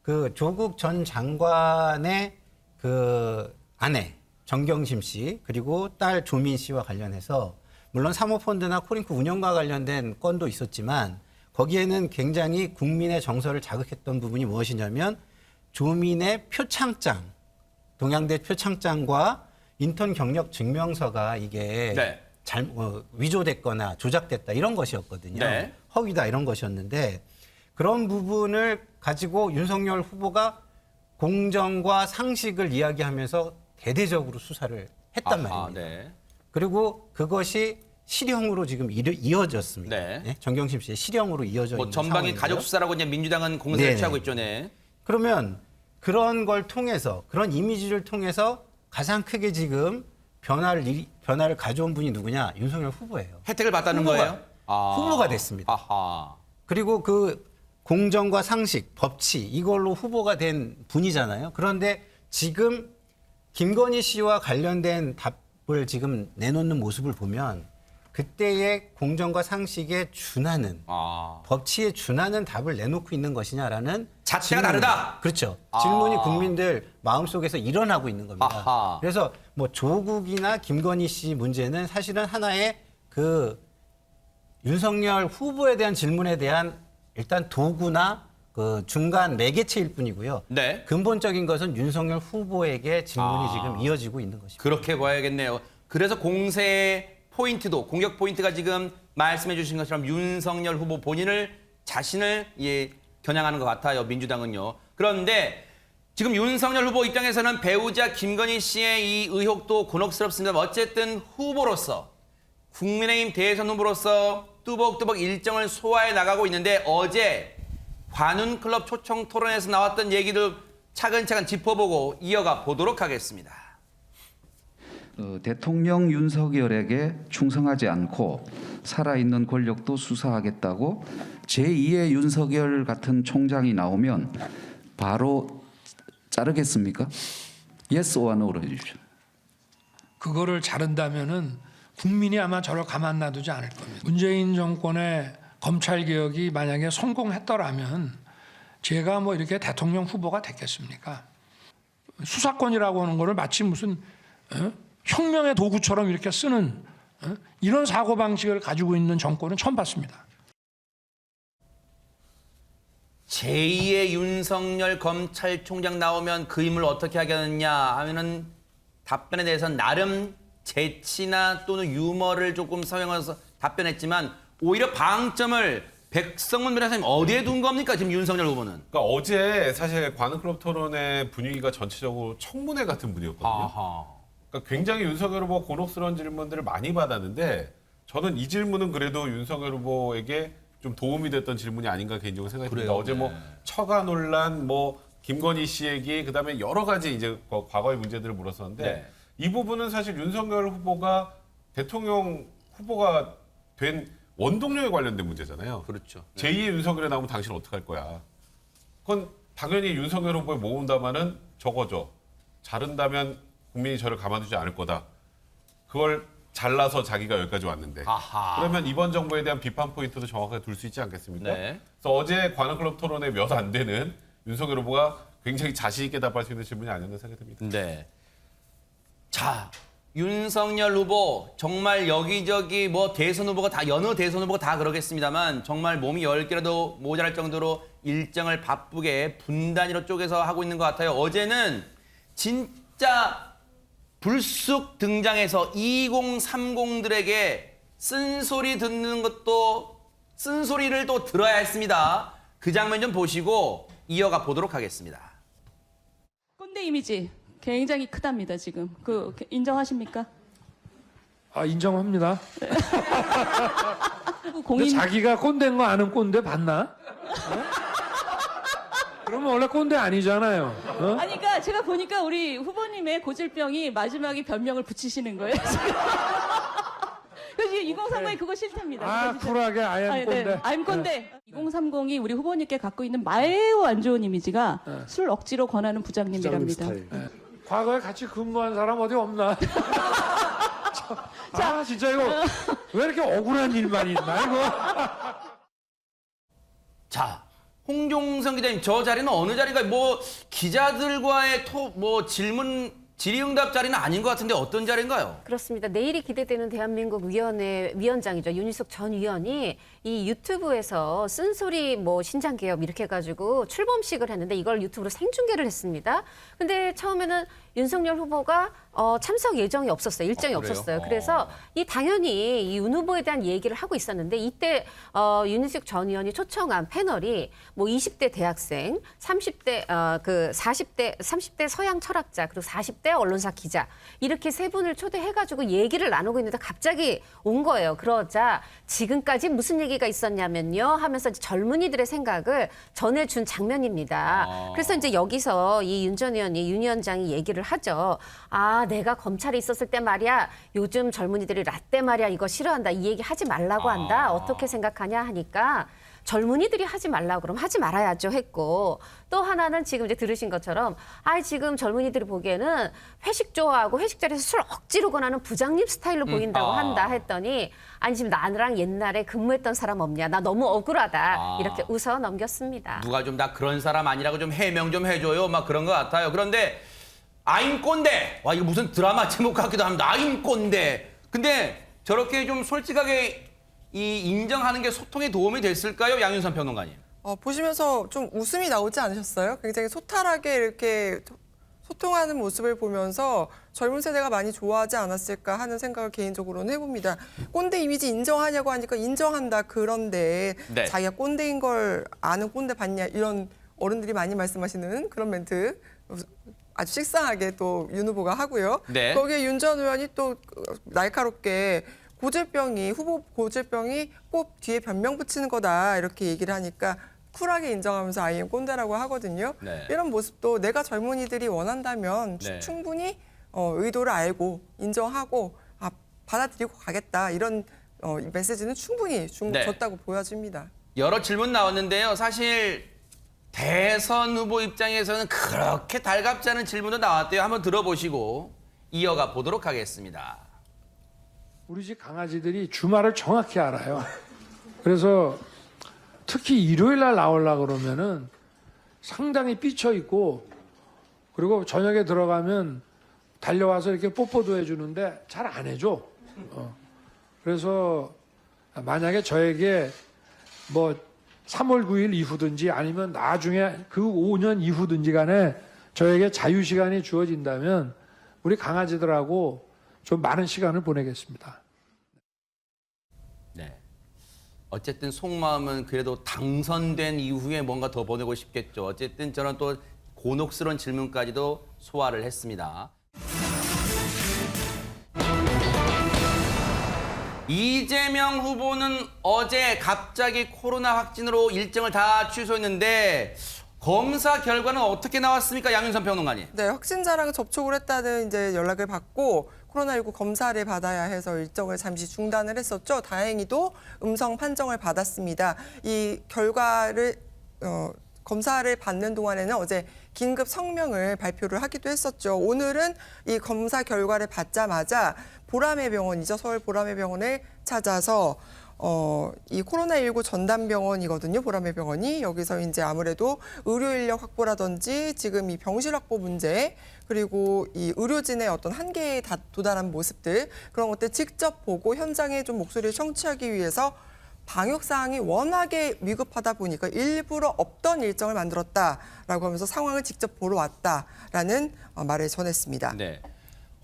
그 조국 전 장관의 그 아내 정경심 씨 그리고 딸 조민 씨와 관련해서 물론 사모펀드나 코링크 운영과 관련된 건도 있었지만 거기에는 굉장히 국민의 정서를 자극했던 부분이 무엇이냐면 조민의 표창장, 동양대 표창장과 인턴 경력 증명서가 이게 위조됐거나 조작됐다 이런 것이었거든요. 네. 허위다 이런 것이었는데 그런 부분을 가지고 윤석열 후보가 공정과 상식을 이야기하면서 대대적으로 수사를 했단 말입니다. 네. 그리고 그것이 실형으로 지금 이어졌습니다. 네. 정경심 씨의 실형으로 이어져 있는 전방위 상황인데요. 가족 수사라고 이제 민주당은 공세를 네네. 취하고 있죠. 네. 그러면 그런 걸 통해서 그런 이미지를 통해서 가장 크게 지금 변화를 가져온 분이 누구냐? 윤석열 후보예요. 혜택을 받다는 거예요? 후보가 됐습니다. 그리고 그 공정과 상식, 법치 이걸로 후보가 된 분이잖아요. 그런데 지금 김건희 씨와 관련된 답을 지금 내놓는 모습을 보면 그때의 공정과 상식에 준하는 법치에 준하는 답을 내놓고 있는 것이냐라는 자체가 다르다. 그렇죠. 질문이 국민들 마음속에서 일어나고 있는 겁니다. 그래서 뭐 조국이나 김건희 씨 문제는 사실은 하나의 그 윤석열 후보에 대한 질문에 대한 일단 도구나 그 중간 매개체일 뿐이고요. 네. 근본적인 것은 윤석열 후보에게 질문이 지금 이어지고 있는 것입니다. 그렇게 봐야겠네요. 그래서 공세 포인트도 공격 포인트가 지금 말씀해 주신 것처럼 윤석열 후보 본인을 자신을 겨냥하는 것 같아요. 민주당은요. 그런데 지금 윤석열 후보 입장에서는 배우자 김건희 씨의 이 의혹도 곤혹스럽습니다. 어쨌든 후보로서 국민의힘 대선 후보로서 뚜벅뚜벅 일정을 소화해 나가고 있는데 어제 관훈클럽 초청 토론에서 나왔던 얘기들 차근차근 짚어보고 이어가 보도록 하겠습니다. 대통령 윤석열에게 충성하지 않고 살아있는 권력도 수사하겠다고 제2의 윤석열 같은 총장이 나오면 바로 자르겠습니까? Yes or No로 해주십시오. 그거를 자른다면은 국민이 아마 저를 가만 놔두지 않을 겁니다. 문재인 정권의 검찰개혁이 만약에 성공했더라면 제가 뭐 이렇게 대통령 후보가 됐겠습니까? 수사권이라고 하는 거를 마치 무슨 혁명의 도구처럼 이렇게 쓰는 이런 사고방식을 가지고 있는 정권은 처음 봤습니다. 제2의 윤석열 검찰총장 나오면 그 임을 어떻게 하겠느냐 하면은 답변에 대해서는 나름 재치나 또는 유머를 조금 사용해서 답변했지만 오히려 방점을 백성문 변호사님 어디에 둔 겁니까? 지금 윤석열 후보는. 그러니까 어제 사실 관훈클럽 토론의 분위기가 전체적으로 청문회 같은 분위기였거든요. 아하. 그러니까 굉장히 윤석열 후보 곤혹스러운 질문들을 많이 받았는데 저는 이 질문은 그래도 윤석열 후보에게 좀 도움이 됐던 질문이 아닌가 개인적으로 생각이 듭니다. 그래요? 어제 뭐 네. 처가 논란, 뭐 김건희 씨 얘기, 그다음에 여러 가지 이제 과거의 문제들을 물었었는데 네. 이 부분은 사실 윤석열 후보가 대통령 후보가 된 원동력에 관련된 문제잖아요. 그렇죠. 제2의 윤석열이 나오면 당신은 어떡할 거야. 그건 당연히 윤석열 후보에 모은다마는 적어줘. 자른다면 국민이 저를 가만두지 않을 거다. 그걸 잘라서 자기가 여기까지 왔는데. 아하. 그러면 이번 정부에 대한 비판 포인트도 정확하게 둘 수 있지 않겠습니까? 네. 그래서 어제 관훈클럽 토론에 몇 안 되는 윤석열 후보가 굉장히 자신 있게 답할 수 있는 질문이 아니었나 생각이 듭니다. 네. 자, 윤석열 후보 정말 여기저기 뭐 대선 후보가 다 여느 대선 후보가 다 그러겠습니다만 정말 몸이 10개라도 모자랄 정도로 일정을 바쁘게 분단위로 쪼개서 하고 있는 것 같아요. 어제는 진짜 불쑥 등장해서 2030들에게 쓴소리 듣는 것도 쓴소리를 또 들어야 했습니다. 그 장면 좀 보시고 이어가 보도록 하겠습니다. 꼰대 이미지 굉장히 크답니다, 지금. 인정하십니까? 아, 인정합니다. 공인... 근데 자기가 꼰대인 거 아는 꼰대 봤나? 그러면 원래 꼰대 아니잖아요. 아니, 그러니까 제가 보니까 우리 후보님의 고질병이 마지막에 변명을 붙이시는 거예요. 그래서 2030이 그거 싫답니다. 아, 쿨하게 아임 꼰대. 네, 아임 꼰대. 2030이 우리 후보님께 갖고 있는 매우 안 좋은 이미지가 술 억지로 권하는 부장님이랍니다. 과거에 같이 근무한 사람 어디 없나? 자, 진짜 이거 왜 이렇게 억울한 일만 있나 이거? 자, 홍종성 기자님, 저 자리는 어느 자리가 뭐 기자들과의 질의응답 자리는 아닌 것 같은데 어떤 자리인가요? 그렇습니다. 내일이 기대되는 대한민국 위원장이죠. 윤희숙 전 위원이 이 유튜브에서 쓴소리 신장개혁 이렇게 해가지고 출범식을 했는데 이걸 유튜브로 생중계를 했습니다. 근데 처음에는 윤석열 후보가 참석 예정이 없었어요. 일정이 없었어요. 그래서 당연히 이 윤 후보에 대한 얘기를 하고 있었는데 이때 윤희숙 전 의원이 초청한 패널이 20대 대학생, 30대 30대 서양 철학자, 그리고 40대 언론사 기자 이렇게 세 분을 초대해가지고 얘기를 나누고 있는데 갑자기 온 거예요. 그러자 지금까지 무슨 얘기가 있었냐면요 하면서 이제 젊은이들의 생각을 전해준 장면입니다. 그래서 이제 여기서 이 윤 전 의원이 윤 위원장이 얘기를 하죠. 아, 내가 검찰에 있었을 때 말이야. 요즘 젊은이들이 라떼 말이야. 이거 싫어한다. 이 얘기 하지 말라고 한다. 어떻게 생각하냐 하니까 젊은이들이 하지 말라고 그러면 하지 말아야죠 했고 또 하나는 지금 이제 들으신 것처럼 지금 젊은이들이 보기에는 회식 좋아하고 회식 자리에서 술 억지로 권하는 부장님 스타일로 보인다고 한다 했더니 아니 지금 나랑 옛날에 근무했던 사람 없냐. 나 너무 억울하다. 이렇게 웃어 넘겼습니다. 누가 좀 다 그런 사람 아니라고 좀 해명 좀 해줘요. 막 그런 것 같아요. 그런데 아임 꼰대. 와, 이거 무슨 드라마 제목 같기도 합니다. 아임 꼰대. 근데 저렇게 좀 솔직하게 인정하는 게 소통에 도움이 됐을까요? 양윤선 평론가님. 보시면서 좀 웃음이 나오지 않으셨어요? 굉장히 소탈하게 이렇게 소통하는 모습을 보면서 젊은 세대가 많이 좋아하지 않았을까 하는 생각을 개인적으로는 해봅니다. 꼰대 이미지 인정하냐고 하니까 인정한다. 그런데 네. 자기가 꼰대인 걸 아는 꼰대 봤냐 이런 어른들이 많이 말씀하시는 그런 멘트 아주 식상하게 또 윤 후보가 하고요. 네. 거기에 윤 전 의원이 또 날카롭게 후보 고질병이 꼭 뒤에 변명 붙이는 거다 이렇게 얘기를 하니까 쿨하게 인정하면서 아이엠 꼰대라고 하거든요. 네. 이런 모습도 내가 젊은이들이 원한다면 네. 충분히 의도를 알고 인정하고 받아들이고 가겠다 이런 메시지는 충분히 줬다고 보여집니다. 여러 질문 나왔는데요. 사실 대선 후보 입장에서는 그렇게 달갑지 않은 질문도 나왔대요. 한번 들어보시고 이어가 보도록 하겠습니다. 우리 집 강아지들이 주말을 정확히 알아요. 그래서 특히 일요일 날 나오려고 그러면은 상당히 삐쳐 있고 그리고 저녁에 들어가면 달려와서 이렇게 뽀뽀도 해주는데 잘 안 해줘. 그래서 만약에 저에게 3월 9일 이후든지 아니면 나중에 그 5년 이후든지 간에 저에게 자유시간이 주어진다면 우리 강아지들하고 좀 많은 시간을 보내겠습니다. 네. 어쨌든 속마음은 그래도 당선된 이후에 뭔가 더 보내고 싶겠죠. 어쨌든 저는 또 곤혹스러운 질문까지도 소화를 했습니다. 이재명 후보는 어제 갑자기 코로나 확진으로 일정을 다 취소했는데 검사 결과는 어떻게 나왔습니까? 양윤선 평론가님. 네, 확진자랑 접촉을 했다는 이제 연락을 받고 코로나19 검사를 받아야 해서 일정을 잠시 중단을 했었죠. 다행히도 음성 판정을 받았습니다. 이 결과를 검사를 받는 동안에는 어제 긴급 성명을 발표를 하기도 했었죠. 오늘은 이 검사 결과를 받자마자 보라매 병원이죠. 서울 보라매 병원을 찾아서 이 코로나19 전담병원이거든요. 보라매 병원이. 여기서 이제 아무래도 의료 인력 확보라든지 지금 이 병실 확보 문제 그리고 이 의료진의 어떤 한계에 도달한 모습들 그런 것들 직접 보고 현장에 좀 목소리를 청취하기 위해서 방역 사항이 워낙에 위급하다 보니까 일부러 없던 일정을 만들었다라고 하면서 상황을 직접 보러 왔다라는 말을 전했습니다. 네.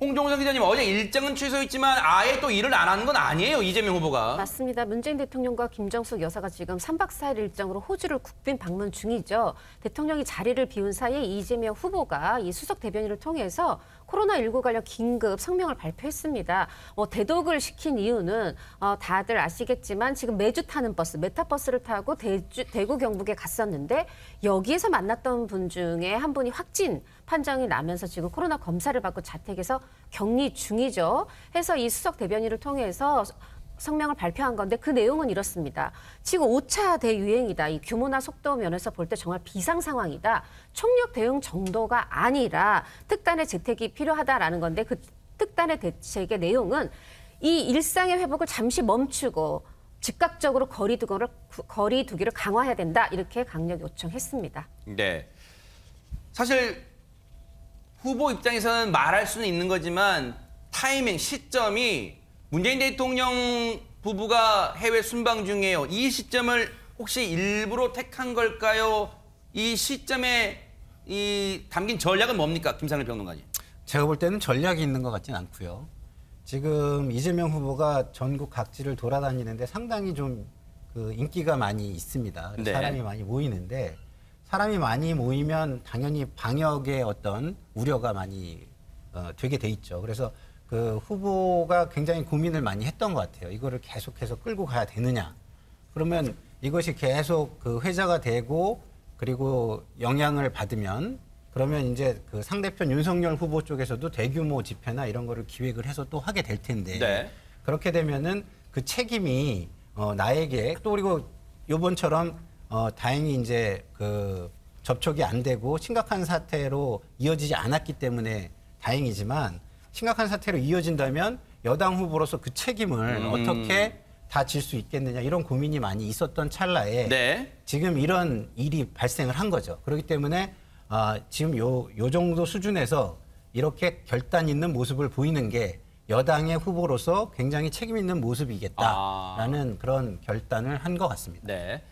홍종석 기자님, 어제 일정은 취소했지만 아예 또 일을 안 하는 건 아니에요, 이재명 후보가. 맞습니다. 문재인 대통령과 김정숙 여사가 지금 3박 4일 일정으로 호주를 국빈 방문 중이죠. 대통령이 자리를 비운 사이에 이재명 후보가 이 수석 대변인을 통해서 코로나19 관련 긴급 성명을 발표했습니다. 대독을 시킨 이유는 다들 아시겠지만 지금 매주 타는 버스, 메타버스를 타고 대구 경북에 갔었는데 여기에서 만났던 분 중에 한 분이 확진 판정이 나면서 지금 코로나 검사를 받고 자택에서 격리 중이죠. 해서 이 수석 대변인을 통해서 성명을 발표한 건데 그 내용은 이렇습니다. 지금 5차 대유행이다. 이 규모나 속도 면에서 볼 때 정말 비상 상황이다. 총력 대응 정도가 아니라 특단의 대책이 필요하다라는 건데 그 특단의 대책의 내용은 이 일상의 회복을 잠시 멈추고 즉각적으로 거리 두기를 강화해야 된다. 이렇게 강력 요청했습니다. 네. 사실 후보 입장에서는 말할 수는 있는 거지만 타이밍, 시점이 문재인 대통령 부부가 해외 순방 중이에요. 이 시점을 혹시 일부러 택한 걸까요? 이 시점에 담긴 전략은 뭡니까? 김상일 평론가님. 제가 볼 때는 전략이 있는 것 같지는 않고요. 지금 이재명 후보가 전국 각지를 돌아다니는데 상당히 좀 그 인기가 많이 있습니다. 네. 사람이 많이 모이는데 사람이 많이 모이면 당연히 방역의 어떤 우려가 많이 되게 돼 있죠. 그래서 그 후보가 굉장히 고민을 많이 했던 것 같아요. 이거를 계속해서 끌고 가야 되느냐. 그러면 이것이 계속 그 회자가 되고 그리고 영향을 받으면 그러면 이제 그 상대편 윤석열 후보 쪽에서도 대규모 집회나 이런 거를 기획을 해서 또 하게 될 텐데 네. 그렇게 되면은 그 책임이 나에게 또 그리고 요번처럼 다행히 이제 그 접촉이 안 되고 심각한 사태로 이어지지 않았기 때문에 다행이지만 심각한 사태로 이어진다면 여당 후보로서 그 책임을 어떻게 다 질 수 있겠느냐 이런 고민이 많이 있었던 찰나에 네. 지금 이런 일이 발생을 한 거죠. 그렇기 때문에 지금 요 정도 수준에서 이렇게 결단 있는 모습을 보이는 게 여당의 후보로서 굉장히 책임 있는 모습이겠다라는 그런 결단을 한 것 같습니다. 네.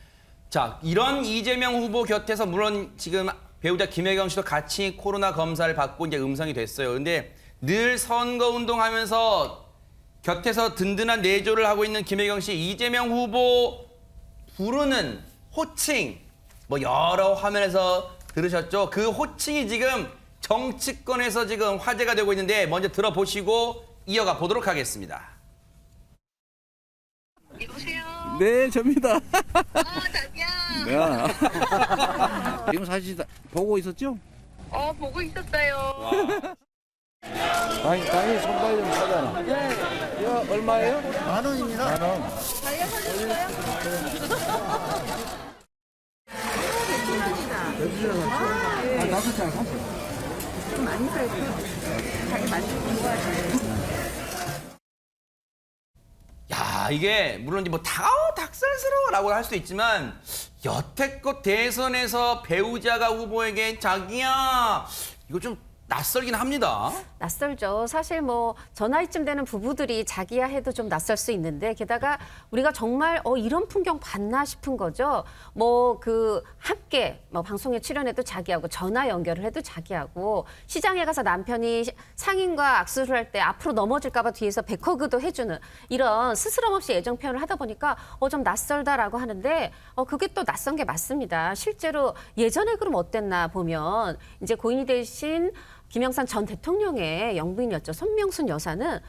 자, 이런 이재명 후보 곁에서 물론 지금 배우자 김혜경 씨도 같이 코로나 검사를 받고 이제 음성이 됐어요. 근데 늘 선거 운동하면서 곁에서 든든한 내조를 하고 있는 김혜경 씨, 이재명 후보 부르는 호칭 뭐 여러 화면에서 들으셨죠? 그 호칭이 지금 정치권에서 지금 화제가 되고 있는데 먼저 들어보시고 이어가 보도록 하겠습니다. 네, 접니다. 자기야. 네. 지금 사실 보고 있었죠? 보고 있었어요. 당연히 손발 좀 사잖아. 네. 이거 얼마예요? 10,000원입니다. 10,000원. 자기가 사주실까요? 한 5장 샀어요. 좀 많이 사야 돼요. 자기 만지는 거 같아요. 야, 이게 물론 뭐 닭살스러워라고 할 수도 있지만 여태껏 대선에서 배우자가 후보에게 자기야 이거 좀 낯설긴 합니다. 낯설죠. 사실 뭐 저 나이쯤 되는 부부들이 자기야 해도 좀 낯설 수 있는데 게다가 우리가 정말 이런 풍경 봤나 싶은 거죠. 뭐 그 함께 뭐 방송에 출연해도 자기하고 전화 연결을 해도 자기하고 시장에 가서 남편이 상인과 악수를 할 때 앞으로 넘어질까 봐 뒤에서 백허그도 해주는 이런 스스럼 없이 애정 표현을 하다 보니까 좀 낯설다라고 하는데 그게 또 낯선 게 맞습니다. 실제로 예전에 그럼 어땠나 보면 이제 고인이 되신 김영삼 전 대통령의 영부인이었죠. 손명순 여사는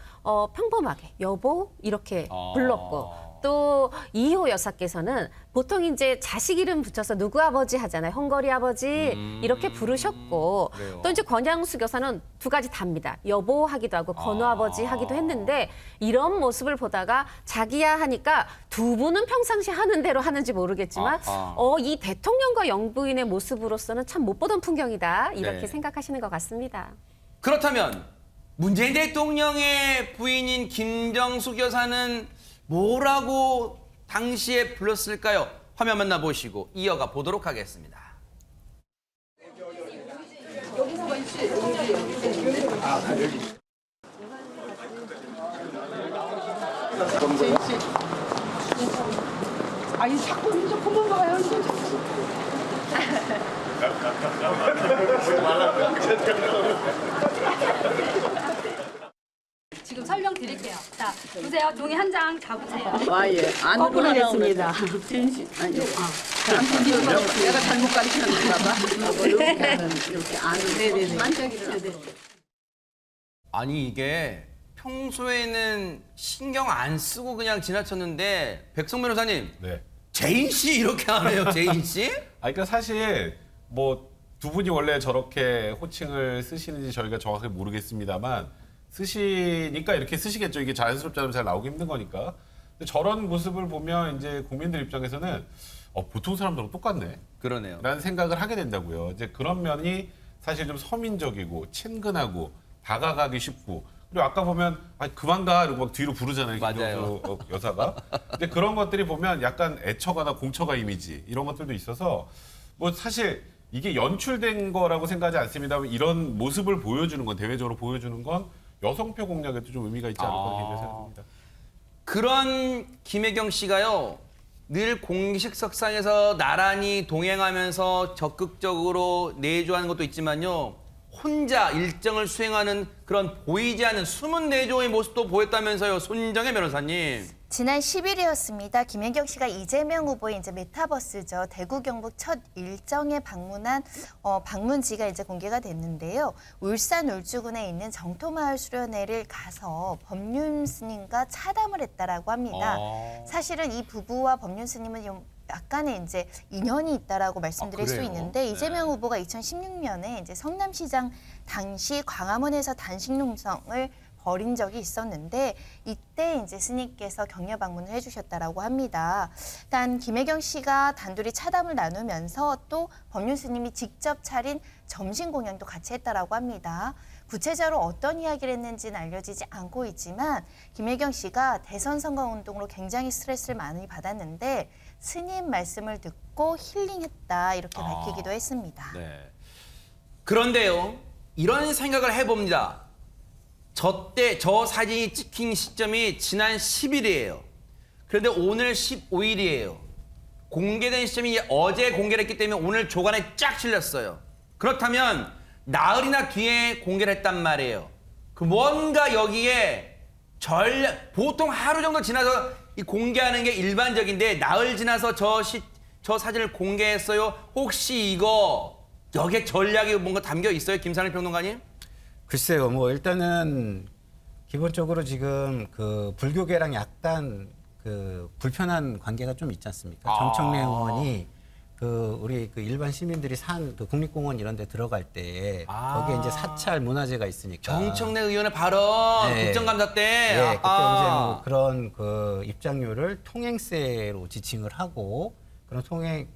평범하게 여보 이렇게 불렀고 또 이효 여사께서는 보통 이제 자식 이름 붙여서 누구 아버지 하잖아요. 헝거리 아버지 이렇게 부르셨고 그래요. 또 이제 권양숙 여사는 두 가지 답니다. 여보 하기도 하고 건우 아버지 하기도 했는데 이런 모습을 보다가 자기야 하니까 두 분은 평상시 하는 대로 하는지 모르겠지만 이 대통령과 영부인의 모습으로서는 참 못 보던 풍경이다 이렇게 네. 생각하시는 것 같습니다. 그렇다면 문재인 대통령의 부인인 김정숙 여사는 뭐라고 당시에 불렀을까요? 화면 만나보시고 이어가 보도록 하겠습니다. 아니 자꾸 이제 그만 가요. 지금 설명드릴게요. 자, 보세요. 종이 한 장 잡으세요. 예. 안으로 하겠습니다. 진실. 아니요. 내가 잘못 가르치는 건가 봐. 이렇게 하는, 이렇게 안으로. 반짝이를. 아니 이게 평소에는 신경 안 쓰고 그냥 지나쳤는데 백성 변호사님 네. 제인 씨 이렇게 하네요. 제인 씨? 그러니까 사실 뭐 두 분이 원래 저렇게 호칭을 쓰시는지 저희가 정확하게 모르겠습니다만 쓰시니까 이렇게 쓰시겠죠. 이게 자연스럽지 않으면 잘 나오기 힘든 거니까. 근데 저런 모습을 보면 이제 국민들 입장에서는 보통 사람들하고 똑같네. 그러네요. 라는 생각을 하게 된다고요. 이제 그런 면이 사실 좀 서민적이고 친근하고 다가가기 쉽고 그리고 아까 보면 그만 가 이러고 막 뒤로 부르잖아요. 맞아요. 김정수 여사가. 근데 그런 것들이 보면 약간 애처가나 공처가 이미지 이런 것들도 있어서 뭐 사실 이게 연출된 거라고 생각하지 않습니다만 이런 모습을 보여주는 건 대외적으로 보여주는 건 여성표 공략에도 좀 의미가 있지 않을까 개인적으로 생각합니다. 그런 김혜경 씨가요. 늘 공식석상에서 나란히 동행하면서 적극적으로 내조하는 것도 있지만요. 혼자 일정을 수행하는 그런 보이지 않는 숨은 내조의 모습도 보였다면서요. 손정혜 변호사님. 지난 10일이었습니다. 김혜경 씨가 이재명 후보의 이제 메타버스죠. 대구 경북 첫 일정에 방문한 방문지가 이제 공개가 됐는데요. 울산 울주군에 있는 정토마을 수련회를 가서 법륜 스님과 차담을 했다라고 합니다. 사실은 이 부부와 법륜 스님은 약간의 이제 인연이 있다라고 말씀드릴 수 있는데 이재명 후보가 2016년에 이제 성남시장 당시 광화문에서 단식 농성을 벌인 적이 있었는데 이때 이제 스님께서 격려 방문을 해주셨다라고 합니다. 일단 김혜경 씨가 단둘이 차담을 나누면서 또 법륜 스님이 직접 차린 점심 공연도 같이 했다라고 합니다. 구체적으로 어떤 이야기를 했는지는 알려지지 않고 있지만 김혜경 씨가 대선 선거 운동으로 굉장히 스트레스를 많이 받았는데 스님 말씀을 듣고 힐링했다 이렇게 밝히기도 했습니다. 네. 그런데요. 이런 생각을 해봅니다. 저 사진이 찍힌 시점이 지난 10일이에요. 그런데 오늘 15일이에요. 공개된 시점이 어제 공개를 했기 때문에 오늘 조간에 쫙 실렸어요. 그렇다면 나흘이나 뒤에 공개를 했단 말이에요. 그 뭔가 여기에 보통 하루 정도 지나서 이 공개하는 게 일반적인데 나흘 지나서 저 사진을 공개했어요. 혹시 이거 여기에 전략이 뭔가 담겨 있어요? 김산일 평론가님? 글쎄요, 뭐 일단은 기본적으로 지금 그 불교계랑 약간 그 불편한 관계가 좀 있지 않습니까? 정청래 의원이 우리 일반 시민들이 산 그 국립공원 이런 데 들어갈 때 거기에 이제 사찰 문화재가 있으니까 정청래 의원의 발언 국정감사 때 네, 그때 이제 뭐 그런 그 입장료를 통행세로 지칭을 하고 그런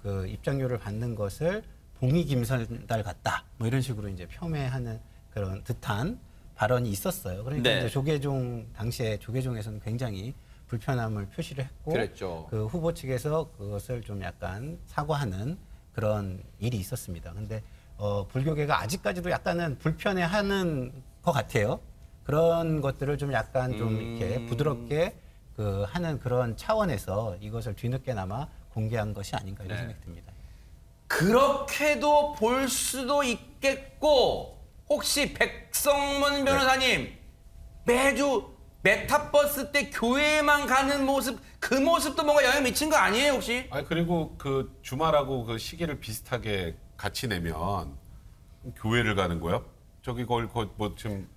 그 입장료를 받는 것을 봉이 김선달 같다 뭐 이런 식으로 이제 폄훼하는 그런 듯한 발언이 있었어요. 그러니까 네. 이제 조계종 당시에 조계종에서는 굉장히 불편함을 표시를 했고 그랬죠. 그 후보 측에서 그것을 좀 약간 사과하는 그런 일이 있었습니다. 근데 불교계가 아직까지도 약간은 불편해하는 것 같아요. 그런 것들을 좀 약간 좀 이렇게 부드럽게 하는 그런 차원에서 이것을 뒤늦게나마 공개한 것이 아닌가 이런 생각이 듭니다. 그렇게도 볼 수도 있겠고 혹시 백성문 변호사님 매주 메타버스 때 교회에만 가는 모습 그 모습도 뭔가 영향 미친 거 아니에요 혹시? 아니 그리고 그 주말하고 그 시기를 비슷하게 같이 내면 교회를 가는 거야? 저기 거기 뭐 지금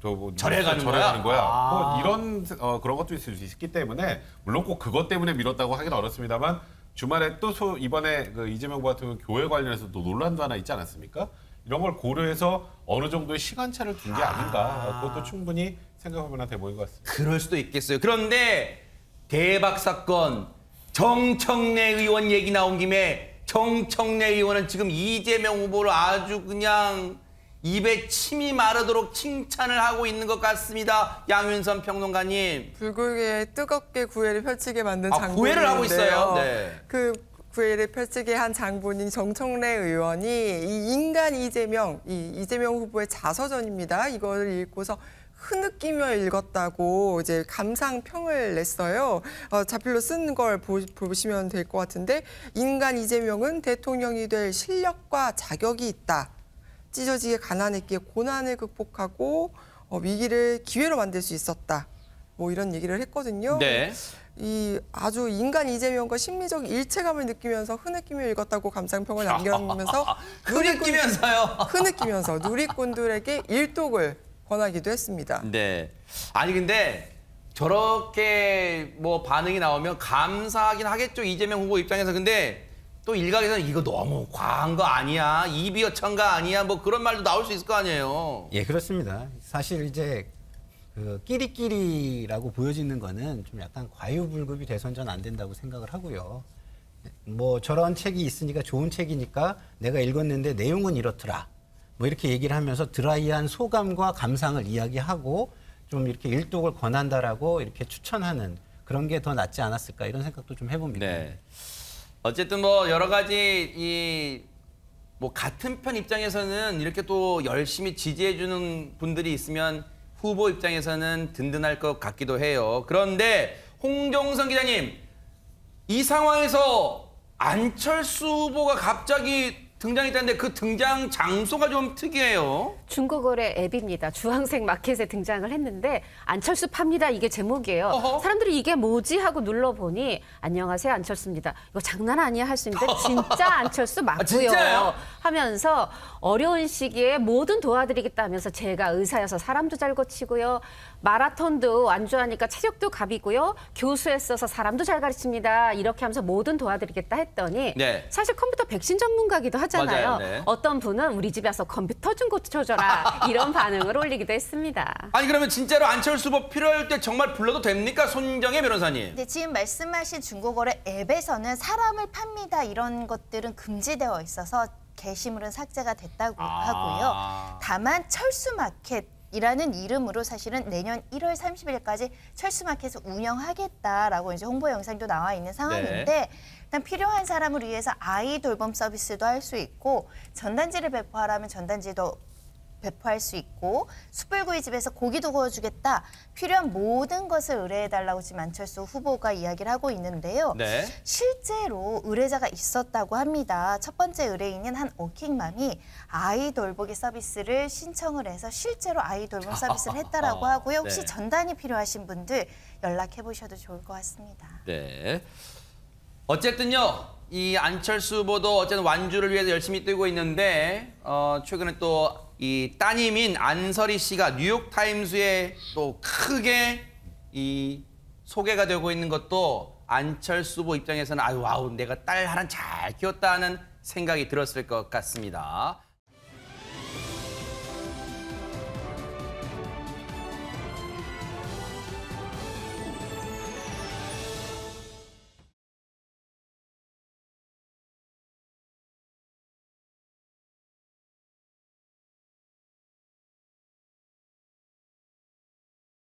뭐 절에 가는 거야? 아. 뭐 이런 그런 것도 있을 수 있기 때문에 물론 꼭 그것 때문에 미뤘다고 하기는 어렵습니다만 주말에 또 이번에 그 이재명 후보 같은 경우 교회 관련해서 또 논란도 하나 있지 않았습니까? 이런 걸 고려해서 어느 정도의 시간차를 둔 게 아닌가 그것도 충분히 생각할 만한 대목인 것 같습니다. 그럴 수도 있겠어요. 그런데 대박 사건 정청래 의원 얘기 나온 김에 정청래 의원은 지금 이재명 후보를 아주 그냥 입에 침이 마르도록 칭찬을 하고 있는 것 같습니다. 양윤선 평론가님. 불교계에 뜨겁게 구애를 펼치게 만든 장본인인데요. 구애를 하고 있어요. 네. 그 구애를 펼치게 한 장본인 정청래 의원이 이 인간 이재명, 이 이재명 후보의 자서전입니다. 이걸 읽고서 흐느끼며 읽었다고 이제 감상평을 냈어요. 자필로 쓴 걸 보시면 될 것 같은데 인간 이재명은 대통령이 될 실력과 자격이 있다. 찢어지게 가난했기에 고난을 극복하고 위기를 기회로 만들 수 있었다. 뭐 이런 얘기를 했거든요. 네. 이 아주 인간 이재명과 심리적 일체감을 느끼면서 흐느끼며 읽었다고 감상평을 남겨놓으면서 흐느끼면서 누리꾼들에게 일독을 권하기도 했습니다. 네. 아니 근데 저렇게 뭐 반응이 나오면 감사하긴 하겠죠. 이재명 후보 입장에서. 근데 또 일각에서는 이거 너무 과한 거 아니야? 이비어천가 아니야? 뭐 그런 말도 나올 수 있을 거 아니에요. 예, 그렇습니다. 사실 이제 그 끼리끼리라고 보여지는 거는 좀 약간 과유불급이 돼선 전 안 된다고 생각을 하고요. 뭐 저런 책이 있으니까 좋은 책이니까 내가 읽었는데 내용은 이렇더라. 뭐 이렇게 얘기를 하면서 드라이한 소감과 감상을 이야기하고 좀 이렇게 일독을 권한다라고 이렇게 추천하는 그런 게 더 낫지 않았을까 이런 생각도 좀 해봅니다. 네. 어쨌든 뭐 여러 가지 뭐 같은 편 입장에서는 이렇게 또 열심히 지지해주는 분들이 있으면 후보 입장에서는 든든할 것 같기도 해요. 그런데 홍정선 기자님, 이 상황에서 안철수 후보가 갑자기 등장했다는데 그 등장 장소가 좀 특이해요. 중고거래 앱입니다. 주황색 마켓에 등장을 했는데 안철수 팝니다. 이게 제목이에요. 어허. 사람들이 이게 뭐지 하고 눌러보니 안녕하세요 안철수입니다. 이거 장난 아니야 할 수 있는데 진짜 안철수 맞고요. 진짜요? 하면서 어려운 시기에 뭐든 도와드리겠다 하면서 제가 의사여서 사람도 잘 고치고요. 마라톤도 완주하니까 체력도 갑이고요. 교수했어서 사람도 잘 가르칩니다. 이렇게 하면서 뭐든 도와드리겠다 했더니 네. 사실 컴퓨터 백신 전문가기도 하잖아요. 맞아요, 네. 어떤 분은 우리 집에 와서 컴퓨터 좀 고쳐줘라 이런 반응을 올리기도 했습니다. 아니 그러면 진짜로 안철수 후보 필요할 때 정말 불러도 됩니까? 손정혜 변호사님. 네, 지금 말씀하신 중고거래 앱에서는 사람을 팝니다 이런 것들은 금지되어 있어서 게시물은 삭제가 됐다고 하고요. 다만 철수마켓이라는 이름으로 사실은 내년 1월 30일까지 철수마켓을 운영하겠다라고 이제 홍보 영상도 나와 있는 상황인데 일단 필요한 사람을 위해서 아이 돌봄 서비스도 할 수 있고 전단지를 배포하라면 전단지도 배포할 수 있고 숯불구이집에서 고기도 구워주겠다. 필요한 모든 것을 의뢰해달라고 지금 안철수 후보가 이야기를 하고 있는데요. 네. 실제로 의뢰자가 있었다고 합니다. 첫 번째 의뢰인인 한 워킹맘이 아이 돌보기 서비스를 신청을 해서 실제로 아이 돌봄 서비스를 했다라고 하고요. 혹시 네. 전단이 필요하신 분들 연락해 보셔도 좋을 것 같습니다. 네. 어쨌든요, 이 안철수 후보도 어쨌든 완주를 위해서 열심히 뛰고 있는데 최근에 또 이 따님인 안설희 씨가 뉴욕타임스에 또 크게 이 소개가 되고 있는 것도 안철수 후보 입장에서는 아유 와우 내가 딸 하나 잘 키웠다 하는 생각이 들었을 것 같습니다.